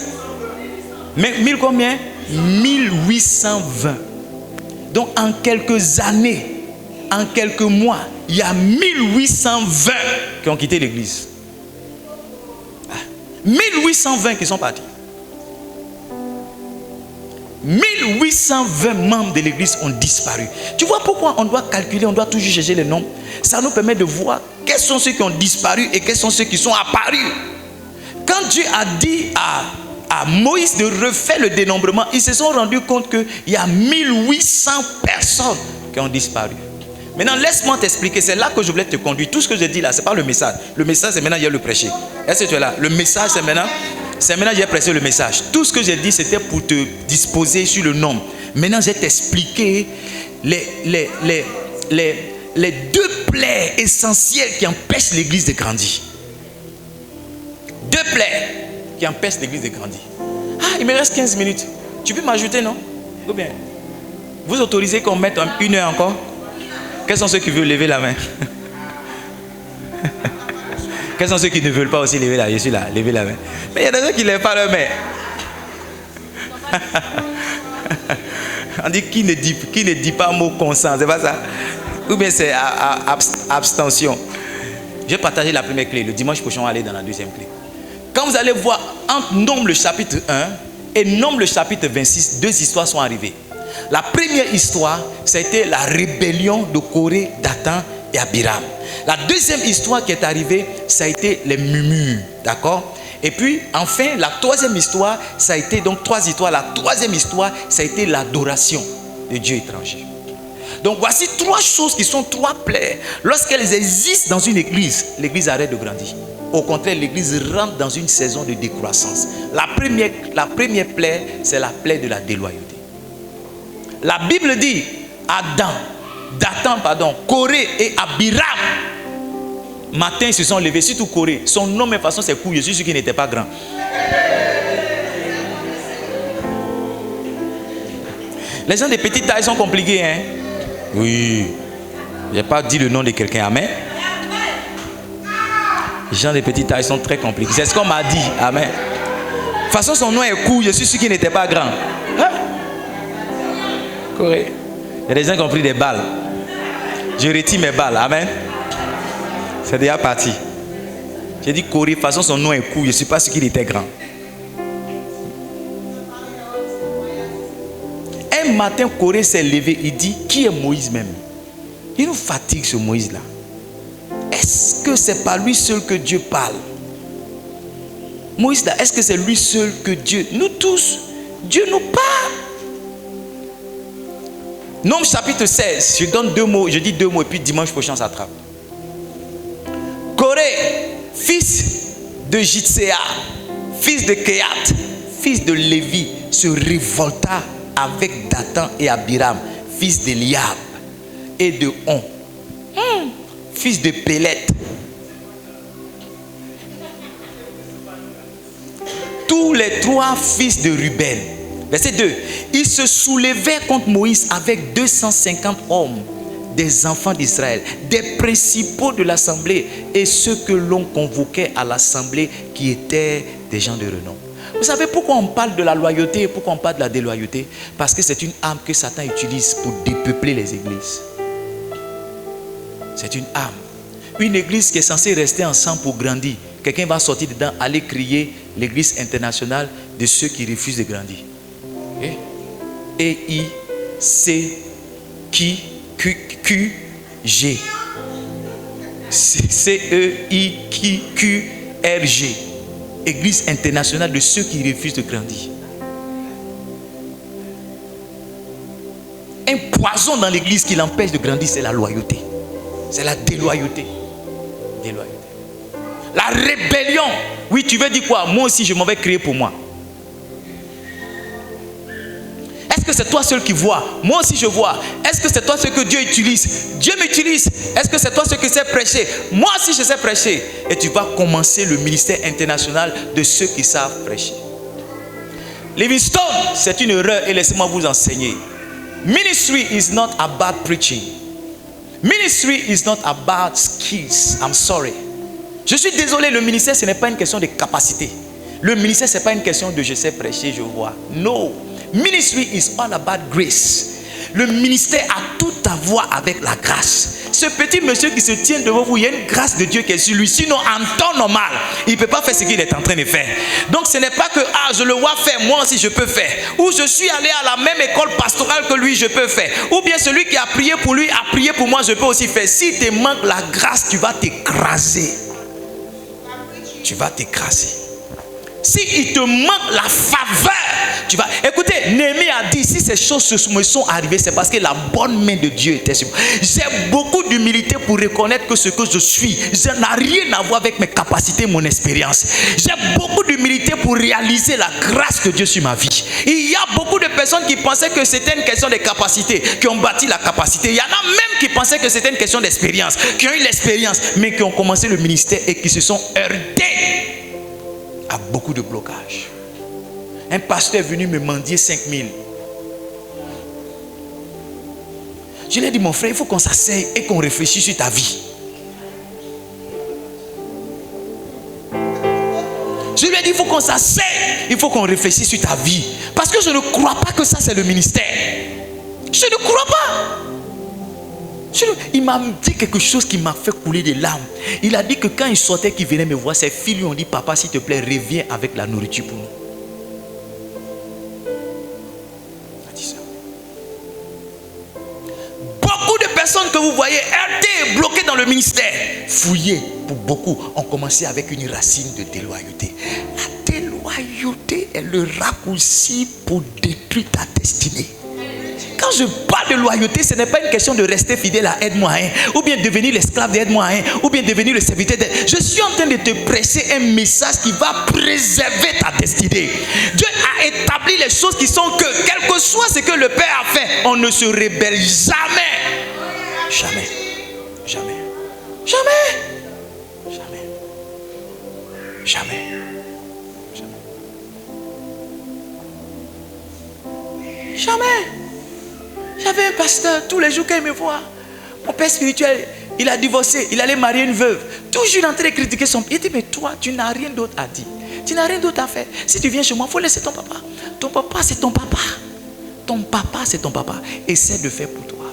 Mais 1000 combien? 1820. Donc, en quelques années, en quelques mois, il y a 1820 qui ont quitté l'église. 1820 qui sont partis. 1820 membres de l'église ont disparu. Tu vois pourquoi on doit calculer, on doit toujours chercher les nombres. Ça nous permet de voir quels sont ceux qui ont disparu et quels sont ceux qui sont apparus. Quand Dieu a dit à Moïse de refaire le dénombrement, ils se sont rendus compte qu'il y a 1800 personnes qui ont disparu. Maintenant, laisse-moi t'expliquer. C'est là que je voulais te conduire. Tout ce que je dis là, ce n'est pas le message. Le message, c'est maintenant, il y a le prêcher. Est-ce que tu es là? Le message, c'est maintenant, j'ai prêché le message. Tout ce que j'ai dit, c'était pour te disposer sur le nombre. Maintenant, je vais t'expliquer les deux plaies essentielles qui empêchent l'église de grandir. Deux plaies qui empêchent l'église de grandir. Ah, il me reste 15 minutes. Tu peux m'ajouter, non? Ou bien, vous autorisez qu'on mette 1 heure encore? Quels sont ceux qui veulent lever la main? Quels sont ceux qui ne veulent pas aussi lever la main? Je suis là, lever la main. Mais il y a des gens qui ne lèvent pas leur main. On dit qui ne dit pas mot consent, c'est pas ça? Ou bien c'est abstention. Je vais partager la première clé. Le dimanche prochain, on va aller dans la deuxième clé. Quand vous allez voir entre Nombre le chapitre 1 et Nombre le chapitre 26, deux histoires sont arrivées. La première histoire, c'était la rébellion de Corée, Dathan et Abiram. La deuxième histoire qui est arrivée, ça a été les murmures. D'accord? Et puis, enfin, la troisième histoire, ça a été donc 3 histoires. La troisième histoire, ça a été l'adoration de Dieu étranger. Donc, voici 3 choses qui sont 3 plaies. Lorsqu'elles existent dans une église, l'église arrête de grandir. Au contraire, l'église rentre dans une saison de décroissance. La première plaie, c'est la plaie de la déloyauté. La Bible dit, Dathan, Corée et Abiram, matin, ils se sont levés, surtout Corée. Son nom, de façon, c'est cool. Je suis sûr qu'il n'était pas grand. Les gens de petite taille sont compliqués, hein? Oui. Je n'ai pas dit le nom de quelqu'un, amen. Les gens de petite taille sont très compliqués. C'est ce qu'on m'a dit, amen. De toute façon, son nom est cool. Je suis sûr qu'il n'était pas grand. Hein? Corée. Il y a des gens qui ont pris des balles. Je retire mes balles, amen. C'est déjà parti. J'ai dit Corée, de toute façon son nom est cool. Je ne suis pas sûr qu'il était grand. Un matin, Corée s'est levé. Il dit, qui est Moïse même? Il nous fatigue ce Moïse-là. Est-ce que c'est pas lui seul que Dieu parle? Moïse là, est-ce que c'est lui seul que Dieu? Nous tous, Dieu nous parle. Nombre chapitre 16, je donne 2 mots, je dis 2 mots et puis dimanche prochain ça attrape. Corée, fils de Jitsea, fils de Kehat, fils de Lévi, se révolta avec Dathan et Abiram, fils d'Eliab et de On, fils de Pélet. tous les 3 fils de Ruben. Verset 2. Ils se soulevèrent contre Moïse avec 250 hommes, des enfants d'Israël, des principaux de l'assemblée et ceux que l'on convoquait à l'assemblée qui étaient des gens de renom. Vous savez pourquoi on parle de la loyauté et pourquoi on parle de la déloyauté? Parce que c'est une arme que Satan utilise pour dépeupler les églises. C'est une arme. Une église qui est censée rester ensemble pour grandir. Quelqu'un va sortir dedans, aller crier l'église internationale de ceux qui refusent de grandir. E-I-C-Q-Q-G. C-E-I-Q-Q-R-G. Église internationale de ceux qui refusent de grandir. Un poison dans l'église qui l'empêche de grandir, c'est la loyauté. C'est la déloyauté. Déloyauté. La rébellion. Oui, tu veux dire quoi? Moi aussi, je m'en vais créer pour moi. Est-ce que c'est toi seul qui vois? Moi aussi je vois. Est-ce que c'est toi seul que Dieu utilise? Dieu m'utilise. Est-ce que c'est toi seul qui sais prêcher? Moi aussi je sais prêcher. Et tu vas commencer le ministère international de ceux qui savent prêcher. Livingstone, c'est une erreur et laissez-moi vous enseigner. Ministry is not about preaching. Ministry is not about skills. I'm sorry. Je suis désolé, le ministère ce n'est pas une question de capacité. Le ministère ce n'est pas une question de je sais prêcher, je vois. No. Ministry is all about grace. Le ministère a tout à voir avec la grâce. Ce petit monsieur qui se tient devant vous, il y a une grâce de Dieu qui est sur lui. Sinon, en temps normal, il ne peut pas faire ce qu'il est en train de faire. Donc, ce n'est pas que je le vois faire, moi aussi je peux faire. Ou je suis allé à la même école pastorale que lui, je peux faire. Ou bien celui qui a prié pour lui a prié pour moi, je peux aussi faire. Si te manque la grâce, tu vas t'écraser. Tu vas t'écraser. Si il te manque la faveur, tu vas... Écoutez, Néhémie a dit, si ces choses me sont arrivées, c'est parce que la bonne main de Dieu était sur moi. J'ai beaucoup d'humilité pour reconnaître que ce que je suis, ça n'a rien à voir avec mes capacités, mon expérience. J'ai beaucoup d'humilité pour réaliser la grâce de Dieu sur ma vie. Il y a beaucoup de personnes qui pensaient que c'était une question de capacité, qui ont bâti la capacité. Il y en a même qui pensaient que c'était une question d'expérience, qui ont eu l'expérience, mais qui ont commencé le ministère et qui se sont heurtés à beaucoup de blocages. Un pasteur est venu me mendier 5 000. Je lui ai dit, mon frère, il faut qu'on s'asseye et qu'on réfléchisse sur ta vie. Je lui ai dit, il faut qu'on s'asseye, il faut qu'on réfléchisse sur ta vie. Parce que je ne crois pas que ça c'est le ministère. Je ne crois pas. Il m'a dit quelque chose qui m'a fait couler des larmes. Il a dit que quand il sortait, qu'il venait me voir, ses filles lui ont dit, papa, s'il te plaît, reviens avec la nourriture pour nous. Il a dit ça. Beaucoup de personnes que vous voyez heurtées, bloquées dans le ministère, fouillées, pour beaucoup, ont commencé avec une racine de déloyauté. La déloyauté est le raccourci pour détruire ta destinée. Quand je parle de loyauté, ce n'est pas une question de rester fidèle à aide-moi, ou bien devenir l'esclave d'aide-moi, ou bien devenir le serviteur d'aide. Je suis en train de te prêcher un message qui va préserver ta destinée. Dieu a établi les choses qui sont que, quel que soit ce que le Père a fait, on ne se rebelle jamais. Jamais. Jamais. Jamais. Jamais. Jamais. Jamais. Jamais. J'avais un pasteur, tous les jours quand il me voit, mon père spirituel, il a divorcé, il allait marier une veuve. Toujours en train de critiquer son père. Il dit, mais toi, tu n'as rien d'autre à dire. Tu n'as rien d'autre à faire. Si tu viens chez moi, il faut laisser ton papa. Ton papa, c'est ton papa. Ton papa, c'est ton papa. Essaie de faire pour toi.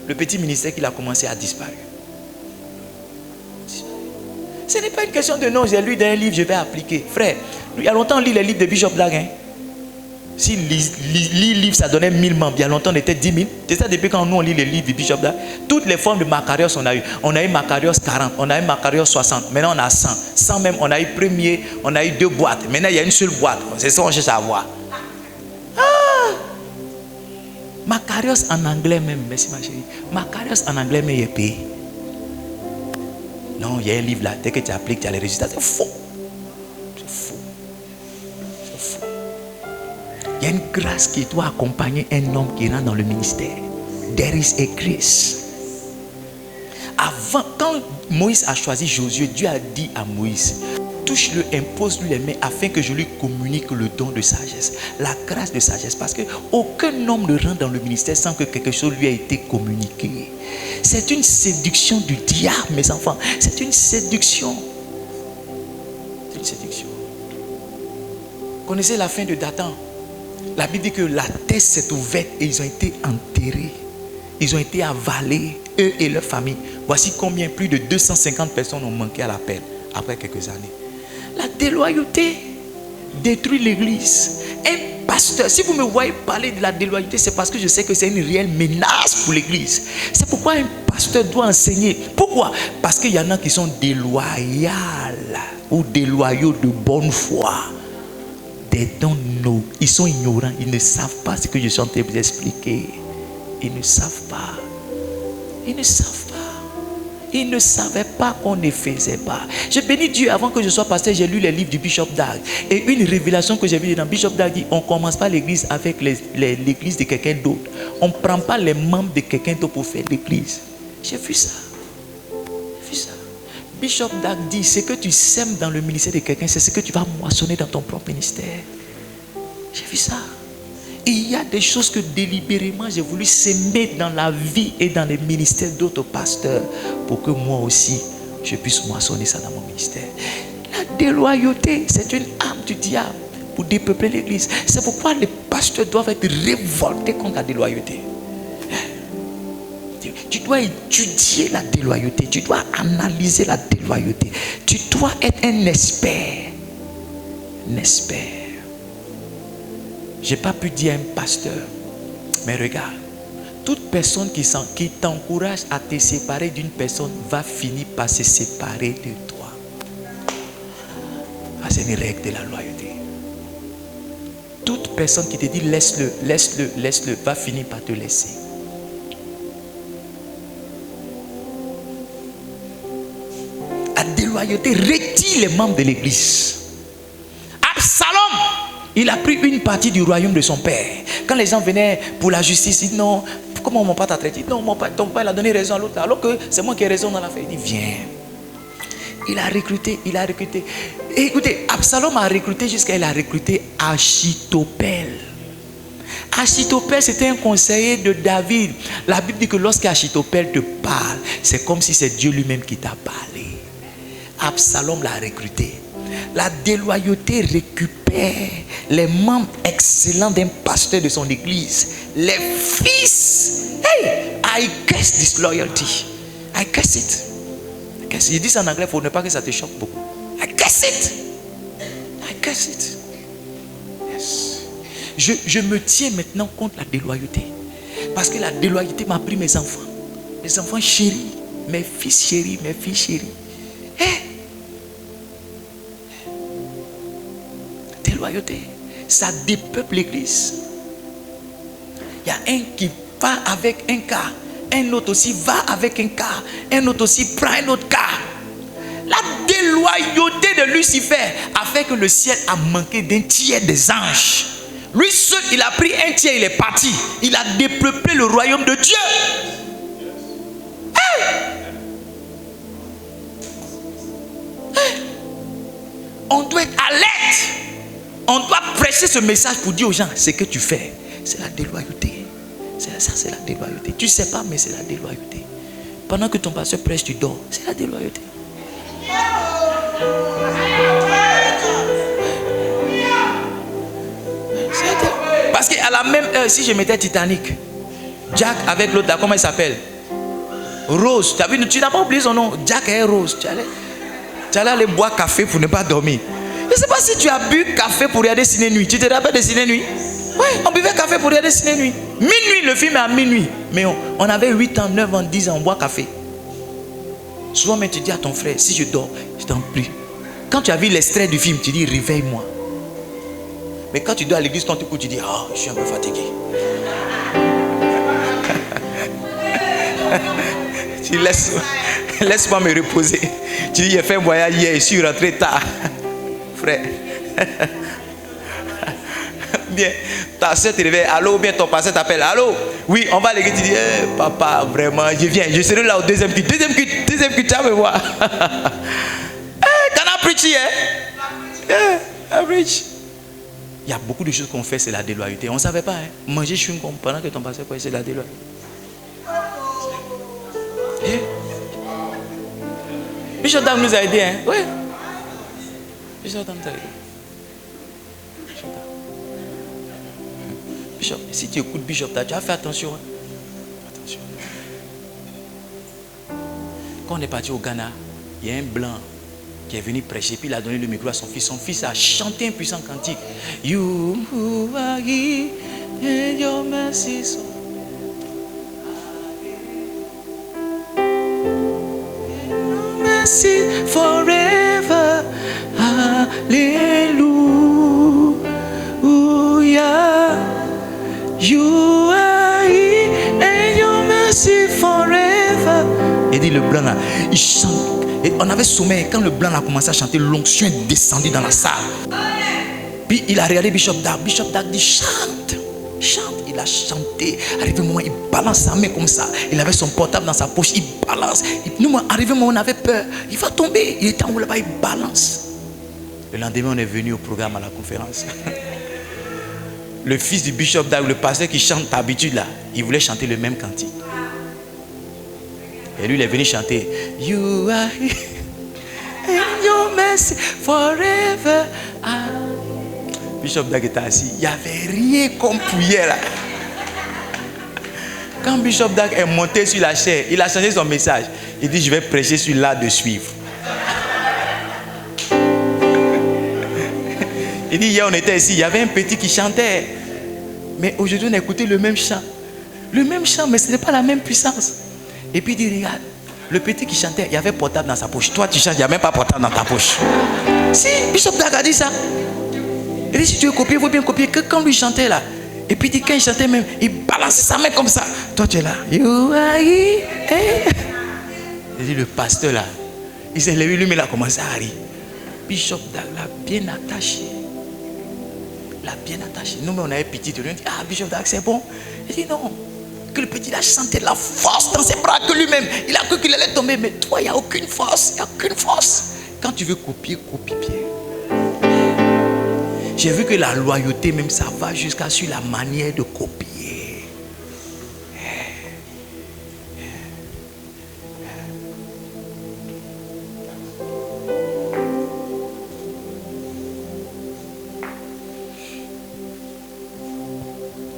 Le petit ministère qu'il a commencé a disparu. Ce n'est pas une question de non, j'ai lu dans un livre, je vais appliquer. Frère, il y a longtemps, on lit les livres de Bishop Dag. Si lit livre, ça donnait 1000 membres. Il y a longtemps, on était 10 000. C'est ça depuis quand nous, on lit les livres de Bishop Dag. Toutes les formes de Macarios, on a eu. On a eu Macarios 40, on a eu Macarios 60. Maintenant, on a 100. 100 même, on a eu premier, on a eu 2 boîtes. Maintenant, il y a une seule boîte. C'est ça qu'on cherche à voir. Macarios en anglais même. Merci ma chérie. Macarios en anglais, mais il est payé. Non, il y a un livre là. Dès que tu appliques, tu as les résultats. C'est faux. C'est faux. C'est faux. Il y a une grâce qui doit accompagner un homme qui rentre dans le ministère. There is a grace. Avant, quand Moïse a choisi Josué, Dieu a dit à Moïse, touche-le, impose-lui les mains afin que je lui communique le don de sagesse, la grâce de sagesse. Parce qu'aucun homme ne rentre dans le ministère sans que quelque chose lui ait été communiqué. C'est une séduction du diable, mes enfants. C'est une séduction. C'est une séduction. Connaissez la fin de Dathan. La Bible dit que la terre s'est ouverte et ils ont été enterrés. Ils ont été avalés, eux et leur famille. Voici combien plus de 250 personnes ont manqué à l'appel après quelques années. La déloyauté détruit l'église. Un pasteur, si vous me voyez parler de la déloyauté, c'est parce que je sais que c'est une réelle menace pour l'église. C'est pourquoi un pasteur doit enseigner. Pourquoi? Parce qu'il y en a qui sont déloyaux ou déloyaux de bonne foi. They don't know. Ils sont ignorants. Ils ne savent pas ce que je suis en train de vous expliquer. Ils ne savent pas. Ils ne savent pas. Ils ne savaient pas qu'on ne faisait pas. Je bénis Dieu, avant que je sois pasteur, j'ai lu les livres du Bishop Dag. Et une révélation que j'ai vue dans Bishop Dag dit, on ne commence pas l'église avec l'église de quelqu'un d'autre. On ne prend pas les membres de quelqu'un d'autre pour faire l'église. J'ai vu ça. J'ai vu ça. Bishop Dag dit, ce que tu sèmes dans le ministère de quelqu'un, c'est ce que tu vas moissonner dans ton propre ministère. J'ai vu ça. Il y a des choses que délibérément j'ai voulu s'aimer dans la vie et dans les ministères d'autres pasteurs pour que moi aussi je puisse moissonner ça dans mon ministère. La déloyauté, c'est une arme du diable pour dépeupler l'église. C'est pourquoi les pasteurs doivent être révoltés contre la déloyauté. Tu dois étudier la déloyauté, tu dois analyser la déloyauté, tu dois être un expert. Un expert. Je n'ai pas pu dire à un pasteur, mais regarde, toute personne qui t'encourage à te séparer d'une personne va finir par se séparer de toi. Ah, c'est une règle de la loyauté. Toute personne qui te dit laisse-le, laisse-le, laisse-le, va finir par te laisser. La déloyauté retire les membres de l'église. Absalom, il a pris une partie du royaume de son père. Quand les gens venaient pour la justice, il dit non, comment mon père t'a traité? Non, ton père a donné raison à l'autre, alors que c'est moi qui ai raison dans l'affaire. Il dit viens. Il a recruté. Et écoutez, Absalom a recruté jusqu'à il a recruté Achitophel. Achitophel, c'était un conseiller de David. La Bible dit que lorsque Achitophel te parle, c'est comme si c'est Dieu lui-même qui t'a parlé. Absalom l'a recruté. La déloyauté récupère les membres excellents d'un pasteur de son église. Les fils. Hey, I curse this loyalty. I curse it. Je dis ça en anglais pour ne pas que ça te choque beaucoup. I curse it. I curse it. Yes. Je me tiens maintenant contre la déloyauté. Parce que la déloyauté m'a pris mes enfants. Mes enfants chéris. Mes fils chéris. Mes filles chéries. Hey. Déloyauté, ça dépeuple l'église. Il y a un qui va avec un cas, un autre aussi va avec un cas, un autre aussi prend un autre cas. La déloyauté de Lucifer a fait que le ciel a manqué d'un tiers des anges. Lui seul, il a pris un tiers, il est parti. Il a dépeuplé le royaume de Dieu. Hey! Hey! On doit être alerte. On doit prêcher ce message pour dire aux gens ce que tu fais. C'est la déloyauté. C'est la déloyauté. Tu ne sais pas, mais c'est la déloyauté. Pendant que ton pasteur prêche, tu dors. C'est la déloyauté. Parce qu'à la même heure, si je mettais Titanic, Jack avec l'autre, comment il s'appelle? Rose. Tu as vu, tu n'as pas oublié son nom. Jack et Rose. Tu allais aller boire café pour ne pas dormir. Je ne sais pas si tu as bu café pour regarder Ciné Nuit. Tu te rappelles de Ciné Nuit? Oui, on buvait café pour regarder Ciné Nuit. Minuit, le film est à minuit. Mais on avait 8 ans, 9 ans, 10 ans, on boit café. Souvent, mais tu dis à ton frère, si je dors, je t'en prie. Quand tu as vu l'extrait du film, tu dis, réveille-moi. Mais quand tu dois à l'église, quand tu cours, tu dis, oh, je suis un peu fatigué. Tu laisse-moi me reposer. Tu dis, j'ai fait un voyage hier, je suis rentré tard. Frère. Bien, ta soeur te réveille, allô, bien ton pasteur t'appelle, allô, oui, on va à l'église, tu dis, papa, vraiment, je viens, je serai là au deuxième culte, tu vas me voir. Can I preach preachy, hein? Yeah, I preach. Il y a beaucoup de choses qu'on fait, c'est la déloyauté. On ne savait pas, hein? Manger chewing-gum pendant que ton pasteur croyait, c'est la déloyauté. Yeah. Bishop Dag nous a aidés, hein? Oui. Bishop Dag nous a aidés. Bishop, si tu écoutes Bishop Dag, tu as fait attention. Hein? Attention. Quand on est parti au Ghana, il y a un blanc qui est venu prêcher, puis il a donné le micro à son fils. Son fils a chanté un puissant cantique. You who are here, and your mercy so. Mercy forever. Hallelujah. You are here, and your mercy forever. Il dit le blanc là, il chante. Et on avait sommeil. Quand le blanc a commencé à chanter, l'onction est descendue dans la salle. Puis il a regardé Bishop Dag. Bishop Dag dit chante, chante. Il a chanté. Arrivé un moment, il balance sa main comme ça. Il avait son portable dans sa poche. Il balance. Nous, arrivé un moment, on avait peur. Il va tomber. Il était en haut là-bas. Il balance. Le lendemain, on est venu au programme à la conférence. Le fils du Bishop Dag, le pasteur qui chante d'habitude là, il voulait chanter le même cantique. Et lui, il est venu chanter. You are here, and your mercy forever. Bishop Dag était assis. Il n'y avait rien qu'on priait là. Quand Bishop Dag est monté sur la chaire, il a changé son message. Il dit, je vais prêcher sur l'art de suivre. Il dit, hier on était ici, il y avait un petit qui chantait. Mais aujourd'hui, on a écouté le même chant. Le même chant, mais ce n'est pas la même puissance. Et puis il dit, regarde, le petit qui chantait, il y avait portable dans sa poche. Toi, tu chantes, il n'y a même pas portable dans ta poche. Si, Bishop Dag a dit ça. Il dit, si tu veux copier, il faut bien copier. Que quand lui chantait là, et puis il dit, quand il chantait même, il balançait sa main comme ça. Toi, tu es là. You are here. Il dit, le pasteur là, il s'est levé, lui, mais il a commencé à rire. Bishop Dag l'a bien attaché. L'a bien attaché. Nous, on avait pitié de lui. On dit, ah, Bishop Dag, c'est bon. Il dit, non. Que le petit a chanté la force dans ses bras que lui-même. Il a cru qu'il allait tomber. Mais toi, il n'y a aucune force. Il n'y a aucune force. Quand tu veux copier, copie bien. J'ai vu que la loyauté, même ça va jusqu'à sur la manière de copier.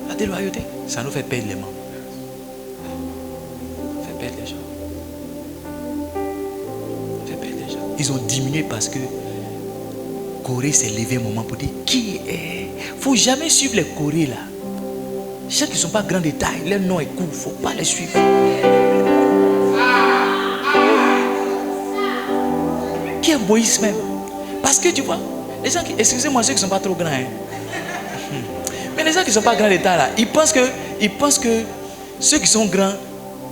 La déloyauté, ça nous fait perdre les mains. Ils ont diminué parce que Corée s'est levé un moment pour dire qui est. Il ne faut jamais suivre les Corées là. Les gens qui ne sont pas grands de taille, leur nom est court, il ne faut pas les suivre. Qui est Moïse même? Parce que tu vois, les gens qui, excusez-moi ceux qui ne sont pas trop grands, hein. Mais les gens qui ne sont pas grands de taille là, ils pensent que ceux qui sont grands,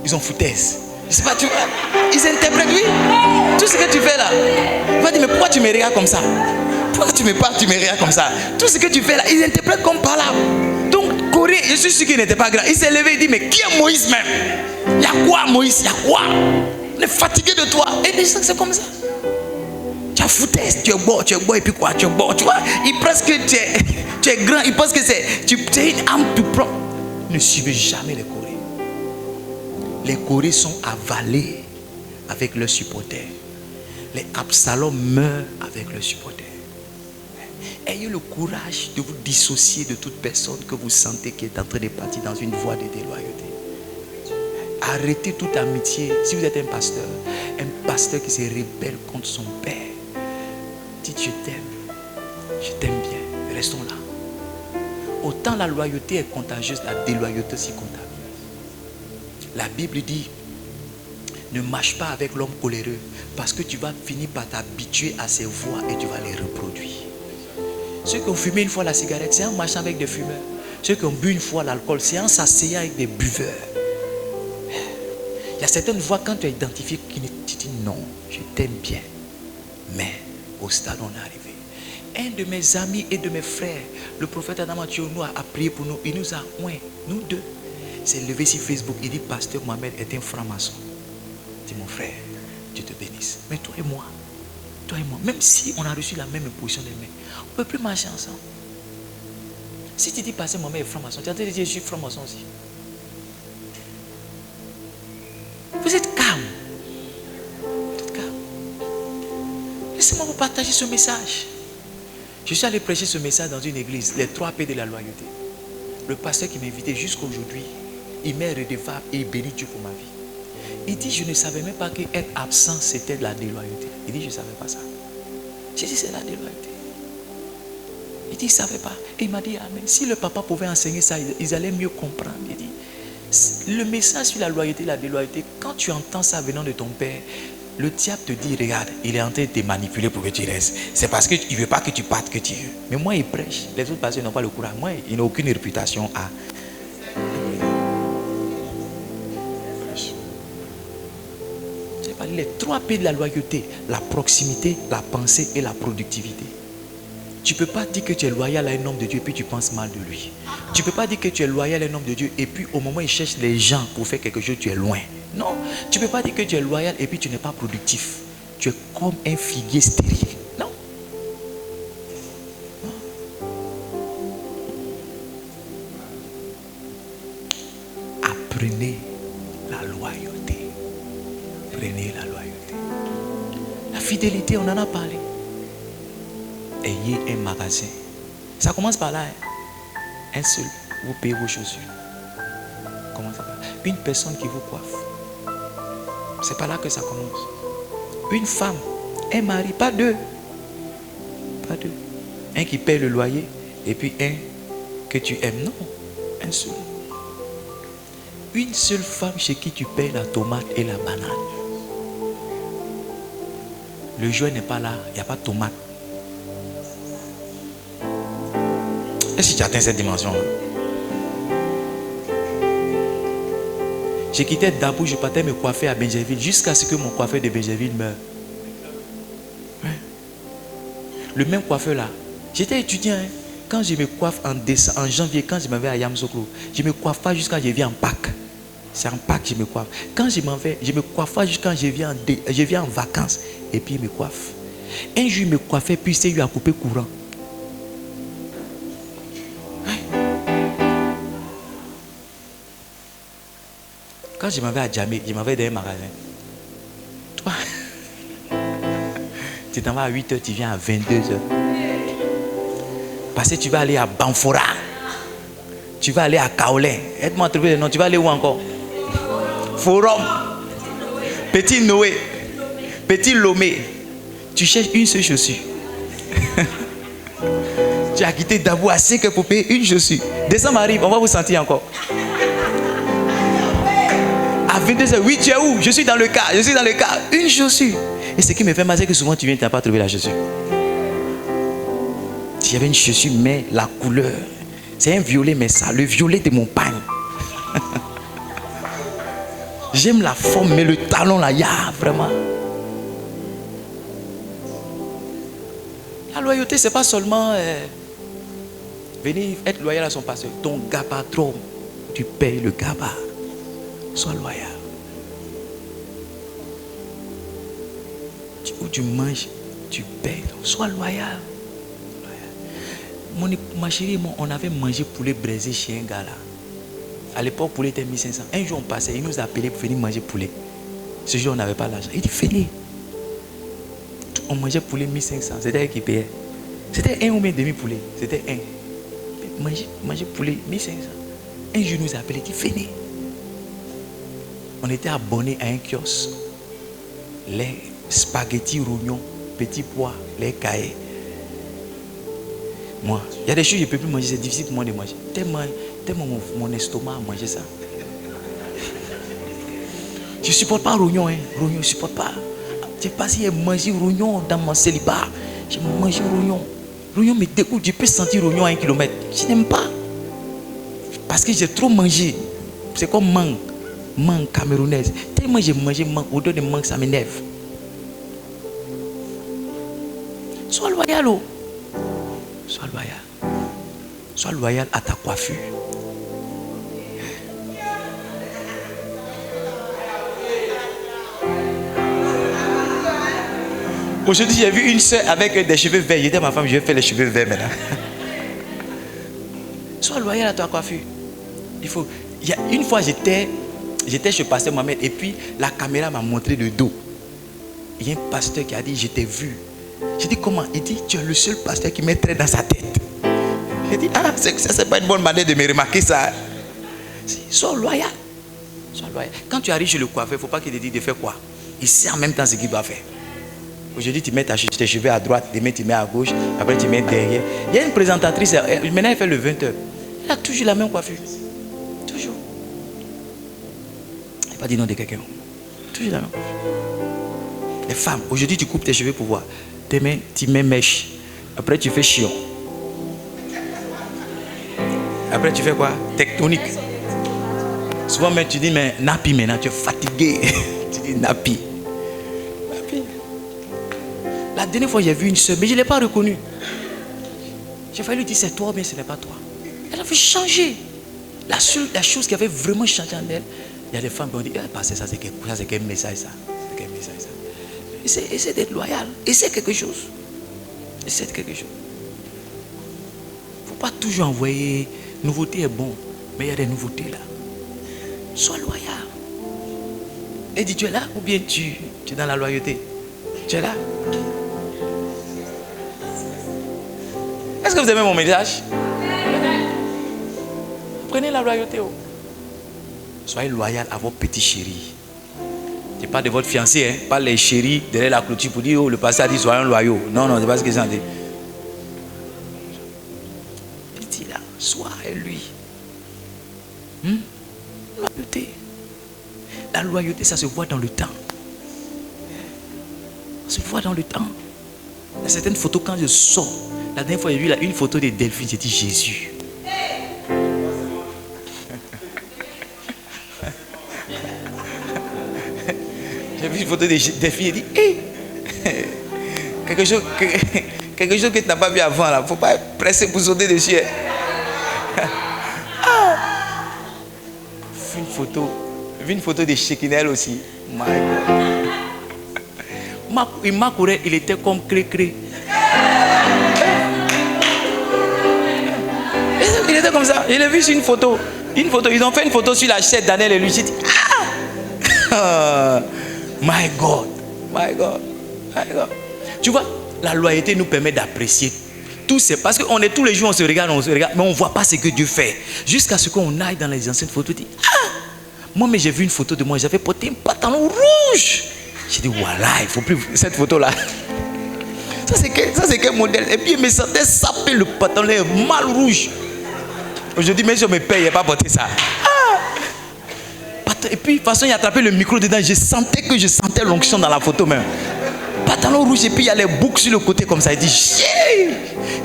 ils ont foutaise. Je sais pas, tu vois, ils interprètent, oui. Tout ce que tu fais là, tu vas dire, mais pourquoi tu me regardes comme ça? Pourquoi tu me parles, tu me regardes comme ça? Tout ce que tu fais là, ils interprètent comme par là. Donc, Corée, je suis sûr qu'il n'était pas grand. Il s'est levé et dit, mais qui est Moïse même? Il y a quoi, Moïse? Il y a quoi? On est fatigué de toi. Et les gens, c'est comme ça. Tu as foutaise, tu es beau, et puis quoi? Tu es beau, tu vois? Ils pensent que tu es grand, ils pensent que tu es une âme tout propre. Ne suivez jamais les Corées. Les Corées sont avalés avec leurs supporters. Les Absalom meurent avec leurs supporters. Ayez le courage de vous dissocier de toute personne que vous sentez qui est en train de partir dans une voie de déloyauté. Arrêtez toute amitié. Si vous êtes un pasteur qui se rebelle contre son père, dites je t'aime bien, restons là. Autant la loyauté est contagieuse, la déloyauté aussi contagieuse. La Bible dit, ne marche pas avec l'homme coléreux parce que tu vas finir par t'habituer à ses voies et tu vas les reproduire. Ceux qui ont fumé une fois la cigarette, c'est en marchant avec des fumeurs. Ceux qui ont bu une fois l'alcool, c'est en s'asseyant avec des buveurs. Il y a certaines voix, quand tu as identifié, tu dis non, je t'aime bien. Mais au stade où on est arrivé. Un de mes amis et de mes frères, le prophète Adam Ationou a prié pour nous. Il nous a oint, nous deux. Il s'est levé sur Facebook. Il dit, Pasteur Mohamed est un franc-maçon. Il dit, mon frère, Dieu te bénisse. Mais toi et moi, toi et moi, même si on a reçu la même position des mains, on ne peut plus marcher ensemble. Si tu dis passer mon mère est franc-maçon, tu as dit je suis franc-maçon aussi. Vous êtes calme. Vous êtes calme. Laissez-moi vous partager ce message. Je suis allé prêcher ce message dans une église, les 3 P de la loyauté. Le pasteur qui m'a invité jusqu'à aujourd'hui, il m'est redevable et il bénit Dieu pour ma vie. Il dit, je ne savais même pas qu'être absent, c'était de la déloyauté. Il dit, je ne savais pas ça. J'ai dit, c'est la déloyauté. Il dit, il ne savait pas. Et il m'a dit, amen. Si le papa pouvait enseigner ça, ils allaient mieux comprendre. Il dit, le message sur la loyauté, la déloyauté, quand tu entends ça venant de ton père, le diable te dit, regarde, il est en train de te manipuler pour que tu restes. C'est parce qu'il ne veut pas que tu partes que tu veux. Mais moi, il prêche. Les autres pasteurs n'ont pas le courage. Moi, il n'a aucune réputation à... Les 3 P de la loyauté, la proximité, la pensée et la productivité. Tu ne peux pas dire que tu es loyal à un homme de Dieu et puis tu penses mal de lui. Tu ne peux pas dire que tu es loyal à un homme de Dieu et puis au moment où il cherche les gens pour faire quelque chose, tu es loin. Non, tu ne peux pas dire que tu es loyal et puis tu n'es pas productif. Tu es comme un figuier stérile. Non. Apprenez la loyauté. Prenez la loyauté. La fidélité, on en a parlé. Ayez un magasin. Ça commence par là. Un seul, vous payez vos chaussures. Commence par là. Une personne qui vous coiffe. C'est par là que ça commence. Une femme, un mari, pas deux. Pas deux. Un qui paye le loyer et puis un que tu aimes. Non, un seul. Une seule femme chez qui tu payes la tomate et la banane. Le joint n'est pas là, il n'y a pas de tomate. Est-ce que tu atteins cette dimension? J'ai quitté Dabou, je partais me coiffer à Benjerville jusqu'à ce que mon coiffeur de Benjerville meure. Le même coiffeur là. J'étais étudiant. Hein. Quand je me coiffe en janvier, quand je m'en vais à Yamoussoukro, je ne me coiffe pas jusqu'à ce que je viens en Pâques. C'est en Pâques que je me coiffe. Quand je m'en vais, je me coiffe pas jusqu'à quand je viens en vacances. Et puis il me coiffe. Un jour, il me coiffait, puis c'est lui a coupé courant. Quand je m'en vais à Djamé, je m'en vais dans un magasin. Toi, tu t'en vas à 8h, tu viens à 22h. Parce que tu vas aller à Banfora. Tu vas aller à Kaolin. Aide-moi à trouver le nom. Tu vas aller où encore? Forum. Petit Noé. Petit Lomé. Tu cherches une seule chaussure. Tu as quitté Dabou à 5h pour payer une chaussure. Décembre arrive, on va vous sentir encore. À 22h, oui, tu es où? Je suis dans le car. Une chaussure. Et ce qui me fait mal, c'est que souvent tu viens, tu n'as pas trouvé la chaussure. Si j'avais une chaussure, mais la couleur, c'est un violet, mais ça, le violet de mon pagne. J'aime la forme, mais le talon là, vraiment. La loyauté, c'est pas seulement venir être loyal à son pasteur. Ton gabadrome, tu payes le gaba. Sois loyal. Où tu manges, tu payes. Sois loyal. Ma chérie et moi, on avait mangé poulet braisé chez un gars là. À l'époque, poulet était 1500. Un jour, on passait, il nous appelait pour venir manger poulet. Ce jour, on n'avait pas l'argent. Il dit, venez. On mangeait poulet 1500. C'était elle qui payait. C'était un ou bien demi-poulet. C'était un. Manger poulet 1500. Un jour, il nous appelait, il dit, venez. On était abonnés à un kiosque. Les spaghettis rognons, petits pois, les cahiers. Moi, il y a des choses que je ne peux plus manger, c'est difficile pour moi de manger. Tellement mon estomac a mangé ça. Je ne supporte pas rognon, hein. Rognon, je ne supporte pas. Je ne sais pas si j'ai mangé rognon dans mon célibat. J'ai mangé rognon. Rognon me dégoûte, je peux sentir rognon à 1 kilomètre. Je n'aime pas. Parce que j'ai trop mangé. C'est comme mangue camerounaise. Tellement j'ai mangé mangue, odeur de mangue, ça m'énerve. Sois loyal, oh. Sois loyal. Sois loyal à ta coiffure. Aujourd'hui, j'ai vu une soeur avec des cheveux verts. J'étais ma femme, je vais faire les cheveux verts maintenant. Sois loyal à ta coiffure. Il y a une fois, j'étais chez Pasteur Mohamed et puis la caméra m'a montré le dos. Il y a un pasteur qui a dit, je t'ai vu. J'ai dit, comment? Il dit, tu es le seul pasteur qui met trait dans sa tête. J'ai dit, ah, ça c'est pas une bonne manière de me remarquer ça. Sois loyal. Sois loyal. Quand tu arrives chez le coiffeur, il ne faut pas qu'il te dise de faire quoi. Il sait en même temps ce qu'il doit faire. Aujourd'hui, tu mets tes cheveux à droite, demain tu mets à gauche, après tu mets derrière. Il y a une présentatrice, maintenant elle fait le 20h. Elle a toujours la même coiffure. Toujours. Elle n'a pas dit non de quelqu'un. Toujours la même coiffure. Les femmes, aujourd'hui tu coupes tes cheveux pour voir. Demain tu mets mèche. Après tu fais chion. Après tu fais quoi? Tectonique. Souvent même tu dis mais nappy maintenant, tu es fatigué. Tu dis nappy. La dernière fois j'ai vu une soeur, mais je ne l'ai pas reconnue. J'ai failli lui dire c'est toi ou bien ce n'est pas toi. Elle avait changé. La chose qui avait vraiment changé en elle, il y a des femmes qui ont dit, ça c'est quel message ça. C'est quel message ça. Essaie d'être loyal. Essaie quelque chose. Essaie quelque chose. Il ne faut pas toujours envoyer. Nouveauté est bon, mais il y a des nouveautés là. Sois loyal. Et dis, tu es là ou bien tu es dans la loyauté? Tu es là? Est-ce que vous aimez mon message? Prenez la loyauté. Soyez loyal à vos petits chéris. Ce n'est pas de votre fiancé, hein? Pas les chéris derrière la clôture pour dire, oh, le pasteur a dit soyons loyaux. Non, non, ce n'est pas ce qu'ils ont dit. Petit là, sois et lui. Loyauté. La loyauté, ça se voit dans le temps. Ça se voit dans le temps. Il y a certaines photos, quand je sors, la dernière fois, j'ai vu là, une photo de Delphine, j'ai dit Jésus. J'ai vu une photo de Delphine, j'ai dit, hey! quelque chose que tu n'as pas vu avant, là. Il ne faut pas être pressé pour sauter dessus. J'ai vu une photo de Shekinel aussi. My God. Il m'a couru, il était comme cré-cré. Il était comme ça. Je l'ai vu sur une photo. Ils ont fait une photo sur la chaise d'Daniel et lui. J'ai dit, ah! My God. My God. My God. Tu vois, la loyauté nous permet d'apprécier tout ça. Parce qu'on est tous les jours, on se regarde, mais on ne voit pas ce que Dieu fait. Jusqu'à ce qu'on aille dans les anciennes photos, dit, ah! Moi, mais j'ai vu une photo de moi, j'avais porté un pantalon rouge. J'ai dit, voilà, il ne faut plus cette photo-là. Ça, c'est quel modèle? Et puis, il me sentait saper le pantalon mal rouge. Aujourd'hui, même si on me paye, il n'y a pas porté ça. Ah! Et puis, de toute façon, il a attrapé le micro dedans. Je sentais l'onction dans la photo même. Pantalon rouge, et puis il y a les boucles sur le côté comme ça. Il dit,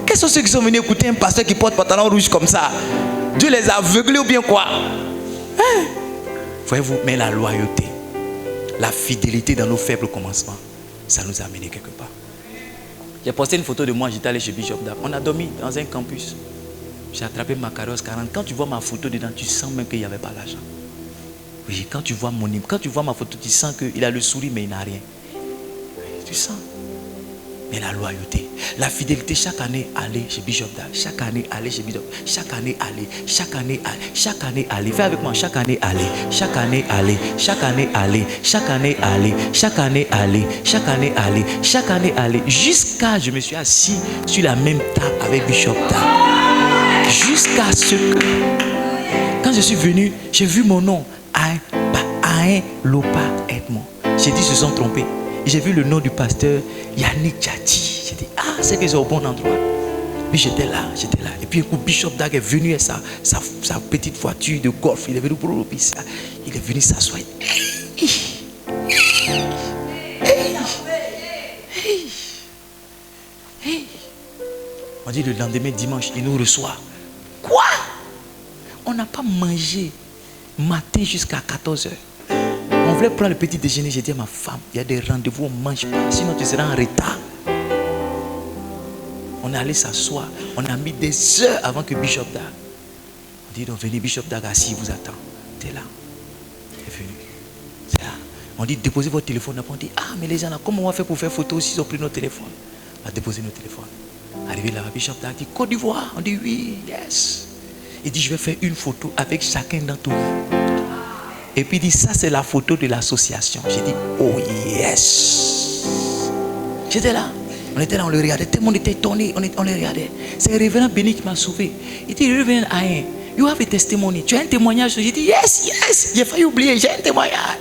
quels sont ceux qui sont venus écouter un pasteur qui porte pantalon rouge comme ça? Dieu les a aveuglés ou bien quoi? Hein? Voyez-vous, mais la loyauté, la fidélité dans nos faibles commencements, ça nous a amené quelque part. J'ai posté une photo de moi, j'étais allé chez Bishop Dag. On a dormi dans un campus. J'ai attrapé ma carrosse 40. Quand tu vois ma photo dedans, tu sens même qu'il n'y avait pas l'argent. Oui, quand tu vois ma photo, tu sens qu'il a le sourire, mais il n'a rien. Tu sens. Mais la loyauté, la fidélité, chaque année, aller chez Bishop Dag. Chaque année, aller chez Bishop. Chaque année, aller. Chaque année, aller. Chaque année, aller. Fais avec moi. Chaque année, aller. Chaque année, aller. Chaque année, aller. Chaque année, aller. Chaque année, aller. Chaque année, aller. Chaque année, aller. Jusqu'à je me suis assis sur la même table avec Bishop Dag. Jusqu'à ce que, quand je suis venu, j'ai vu mon nom. Ain Lopa Edmond. J'ai dit, ils se sont trompés. J'ai vu le nom du pasteur Yannick Djati. J'ai dit, ah, c'est qu'ils sont au bon endroit. Puis j'étais là. Et puis un coup, Bishop Dag est venu avec sa petite voiture de golf. Il est venu pour puis ça. Il est venu s'asseoir. On dit le lendemain, dimanche, il nous reçoit. Quoi? On n'a pas mangé matin jusqu'à 14h. On voulait prendre le petit déjeuner. J'ai dit à ma femme, il y a des rendez-vous, on ne mange pas. Sinon, tu seras en retard. On est allé s'asseoir. On a mis des heures avant que Bishop Dag. On dit donc, venez, Bishop Dag assis, il vous attend. Tu es là. Tu es venu. C'est là. On dit déposez votre téléphone. On dit ah mais les gens là, comment on va faire pour faire photo s'ils ont pris nos téléphones? On va déposer nos téléphones. Arrivé là, Bishop Dag dit Côte d'Ivoire. On dit oui, yes. Il dit je vais faire une photo avec chacun d'entre vous. Et puis il dit ça c'est la photo de l'association. J'ai dit oh yes. J'étais là. On était là, on le regardait. Tout le monde était étonné. On le regardait. C'est le révérend Béni qui m'a sauvé. Il dit révérend Ayen, you have a testimony. Tu as un témoignage? J'ai dit yes, yes. J'ai failli oublier. J'ai un témoignage.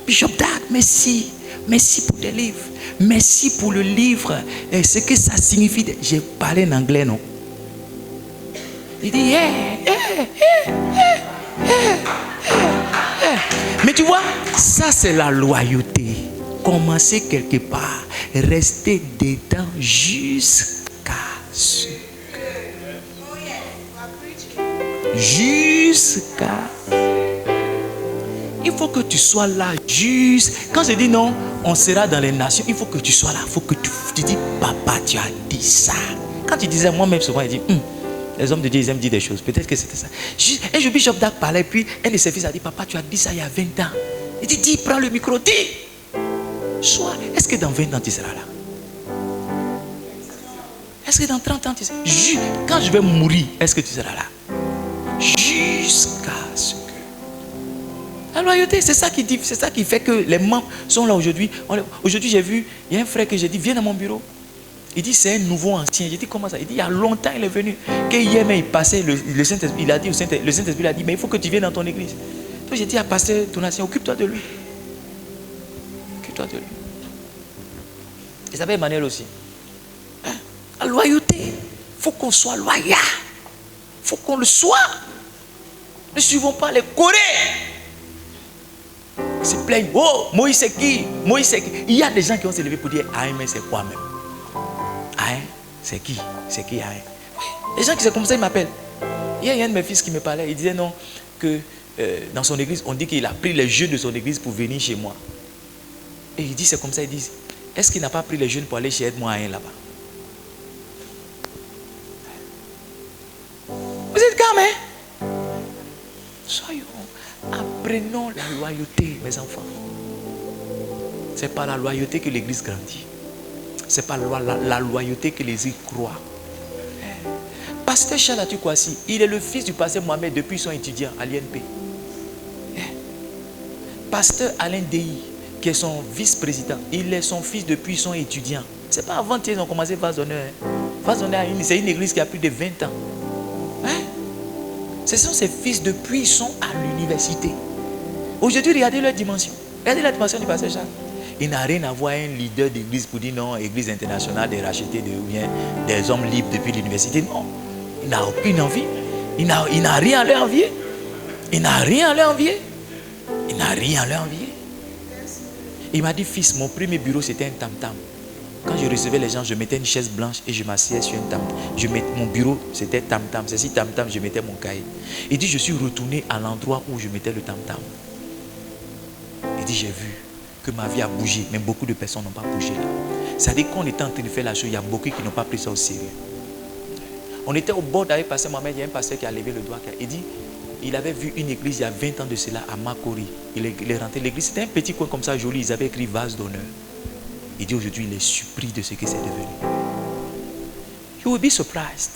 Bishop Dag, merci. Merci pour tes livres. Merci pour le livre. Et ce que ça signifie. J'ai parlé en anglais, non? Il dit mais tu vois, ça c'est la loyauté. Commencer quelque part, rester dedans jusqu'à ce que... Jusqu'à... Il faut que tu sois là juste. Quand je dis non, on sera dans les nations. Il faut que tu sois là. Il faut que tu dis, papa, tu as dit ça. Quand tu disais, moi-même souvent, il dit, les hommes de Dieu, ils aiment dire des choses. Peut-être que c'était ça. Et je Bishop Dag parlait, puis un de ses fils a dit, papa, tu as dit ça il y a 20 ans. Il dit, dis, prends le micro, dis. Soit, est-ce que dans 20 ans tu seras là? Est-ce que dans 30 ans tu seras là? Quand je vais mourir, est-ce que tu seras là? Jusqu'à ce que... La loyauté, c'est ça qui dit, c'est ça qui fait que les membres sont là aujourd'hui. Aujourd'hui, j'ai vu, il y a un frère que j'ai dit, viens dans mon bureau. Il dit, c'est un nouveau ancien. J'ai dit, comment ça? Il dit, il y a longtemps, il est venu. Quand hier, il passait, le Saint-Esprit, il a dit, le Saint-Esprit il a dit, mais il faut que tu viennes dans ton église. Donc j'ai dit à pasteur, ton ancien, occupe-toi de lui. Occupe-toi de lui. Il s'appelle Emmanuel aussi. Hein? La loyauté. Il faut qu'on soit loyal. Il faut qu'on le soit. Ne suivons pas les Coréens. Ils se plaignent. Oh, Moïse c'est qui? Moïse c'est qui? Il y a des gens qui vont se lever pour dire, ah, mais c'est quoi même? Ah, c'est qui? C'est qui? Ah, oui. Les gens qui sont comme ça, ils m'appellent. Il y a un de mes fils qui me parlait. Il disait non, que dans son église, on dit qu'il a pris les jeunes de son église pour venir chez moi. Et il dit, c'est comme ça, il dit, est-ce qu'il n'a pas pris les jeunes pour aller chez Aide-moi à un là-bas? Vous êtes calme, hein? Soyons, apprenons la loyauté, mes enfants. C'est par la loyauté que l'église grandit. C'est par la loyauté que les îles croient. Pasteur Chalatou Kwasi, il est le fils du pasteur Mohamed depuis son étudiant à l'INP. Pasteur Alain Dehi, qui est son vice-président, il est son fils depuis son étudiant. Ce n'est pas avant qu'ils ont commencé Vase d'honneur. Vase d'honneur, c'est une église qui a plus de 20 ans. Hein? Ce sont ses fils depuis qu'ils sont à l'université. Aujourd'hui, regardez leur dimension. Regardez la dimension du pasteur Charles. Il n'a rien à voir avec un leader d'église pour dire non, église internationale des rachetés des hommes libres depuis l'université. Non, il n'a aucune envie. Il n'a rien à leur envier. Il n'a rien à leur envier. Il n'a rien à leur envier. Il m'a dit, fils, mon premier bureau c'était un tam-tam. Quand je recevais les gens, je mettais une chaise blanche et je m'asseyais sur un tam-tam. Mon bureau c'était tam-tam. C'est si tam-tam, je mettais mon cahier. Il dit, je suis retourné à l'endroit où je mettais le tam-tam. Il dit, j'ai vu que ma vie a bougé, mais beaucoup de personnes n'ont pas bougé là. C'est-à-dire qu'on était en train de faire la chose, il y a beaucoup qui n'ont pas pris ça au sérieux. On était au bord d'aller passer Mohamed, il y a un pasteur qui a levé le doigt, il dit, il avait vu une église il y a 20 ans de cela à Makori. Il est rentré, l'église c'était un petit coin comme ça joli, ils avaient écrit vase d'honneur. Il dit aujourd'hui, il est surpris de ce que c'est devenu. You will be surprised.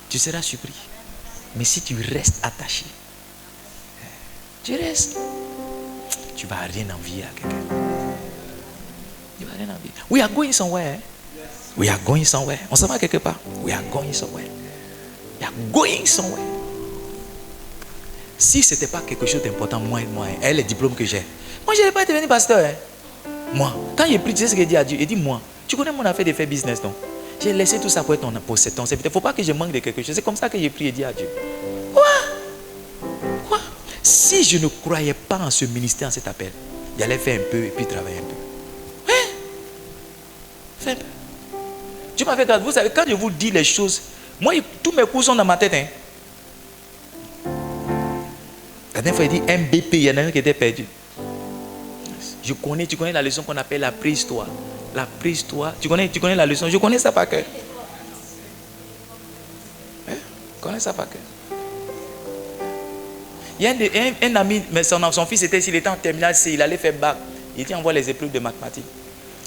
Tu seras surpris. Mais si tu restes attaché, tu restes. Tu ne vas rien envier à quelqu'un. Tu ne vas rien envier. We are going somewhere. We are going somewhere. On s'en va quelque part. We are going somewhere. We are going somewhere. Si ce n'était pas quelque chose d'important, moi, les diplômes que j'ai. Moi, je n'allais pas devenir pasteur. Hein. Moi, quand il prie, tu sais ce qu'il dit à Dieu. Il dit, moi, tu connais mon affaire de faire business, non? J'ai laissé tout ça pour être pour cet temps. Il ne faut pas que je manque de quelque chose. C'est comme ça que j'ai prié et dit à Dieu. Quoi? Si je ne croyais pas en ce ministère, en cet appel, j'allais faire un peu et puis travailler un peu. Hein? Fais un peu. Tu m'as fait grâce. Vous savez, quand je vous dis les choses, moi, tous mes cours sont dans ma tête. Hein? La dernière fois, il dit MBP, il y en a un qui était perdu. Tu connais la leçon qu'on appelle la préhistoire. La préhistoire. Tu connais la leçon. Je connais ça par cœur. Hein? Je connais ça par cœur. Il y a un ami, mais son fils, s'il était en terminale C, il allait faire bac. Il dit, envoie les épreuves de mathématiques.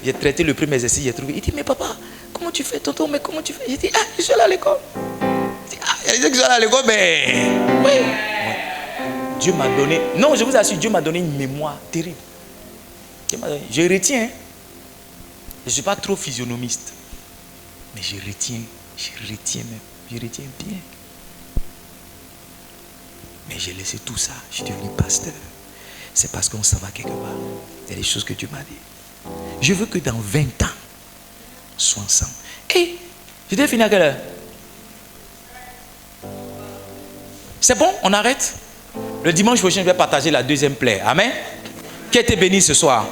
J'ai traité le premier exercice, j'ai trouvé. Il dit, mais papa, comment tu fais, tonton, mais comment tu fais? J'ai dit, ah, je suis allé à l'école. Il dit, ah, il dit que je suis allé à l'école, mais... Oui. Dieu m'a donné... Non, je vous assure, Dieu m'a donné une mémoire terrible. Je retiens. Je ne suis pas trop physionomiste. Mais je retiens même. Je retiens bien. Mais j'ai laissé tout ça. Je suis devenu pasteur. C'est parce qu'on s'en va quelque part. Il y a des choses que Dieu m'a dit. Je veux que dans 20 ans, on soit ensemble. Et je dois finir à quelle heure? C'est bon, on arrête? Le dimanche prochain, je vais partager la deuxième plaie. Amen. Qui a été béni ce soir?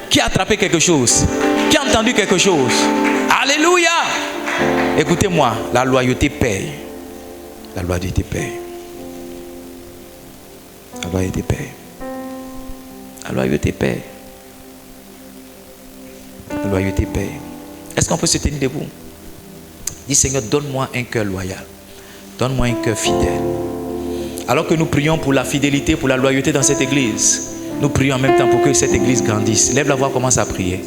Qui a attrapé quelque chose? Qui a entendu quelque chose? Alléluia! Écoutez-moi, la loyauté paye. La loyauté paye. La loyauté paye. La loyauté paye. La loyauté paye. Est-ce qu'on peut se tenir debout? Dis Seigneur, donne-moi un cœur loyal. Donne-moi un cœur fidèle. Alors que nous prions pour la fidélité, pour la loyauté dans cette église, nous prions en même temps pour que cette église grandisse. Lève la voix, commence à prier.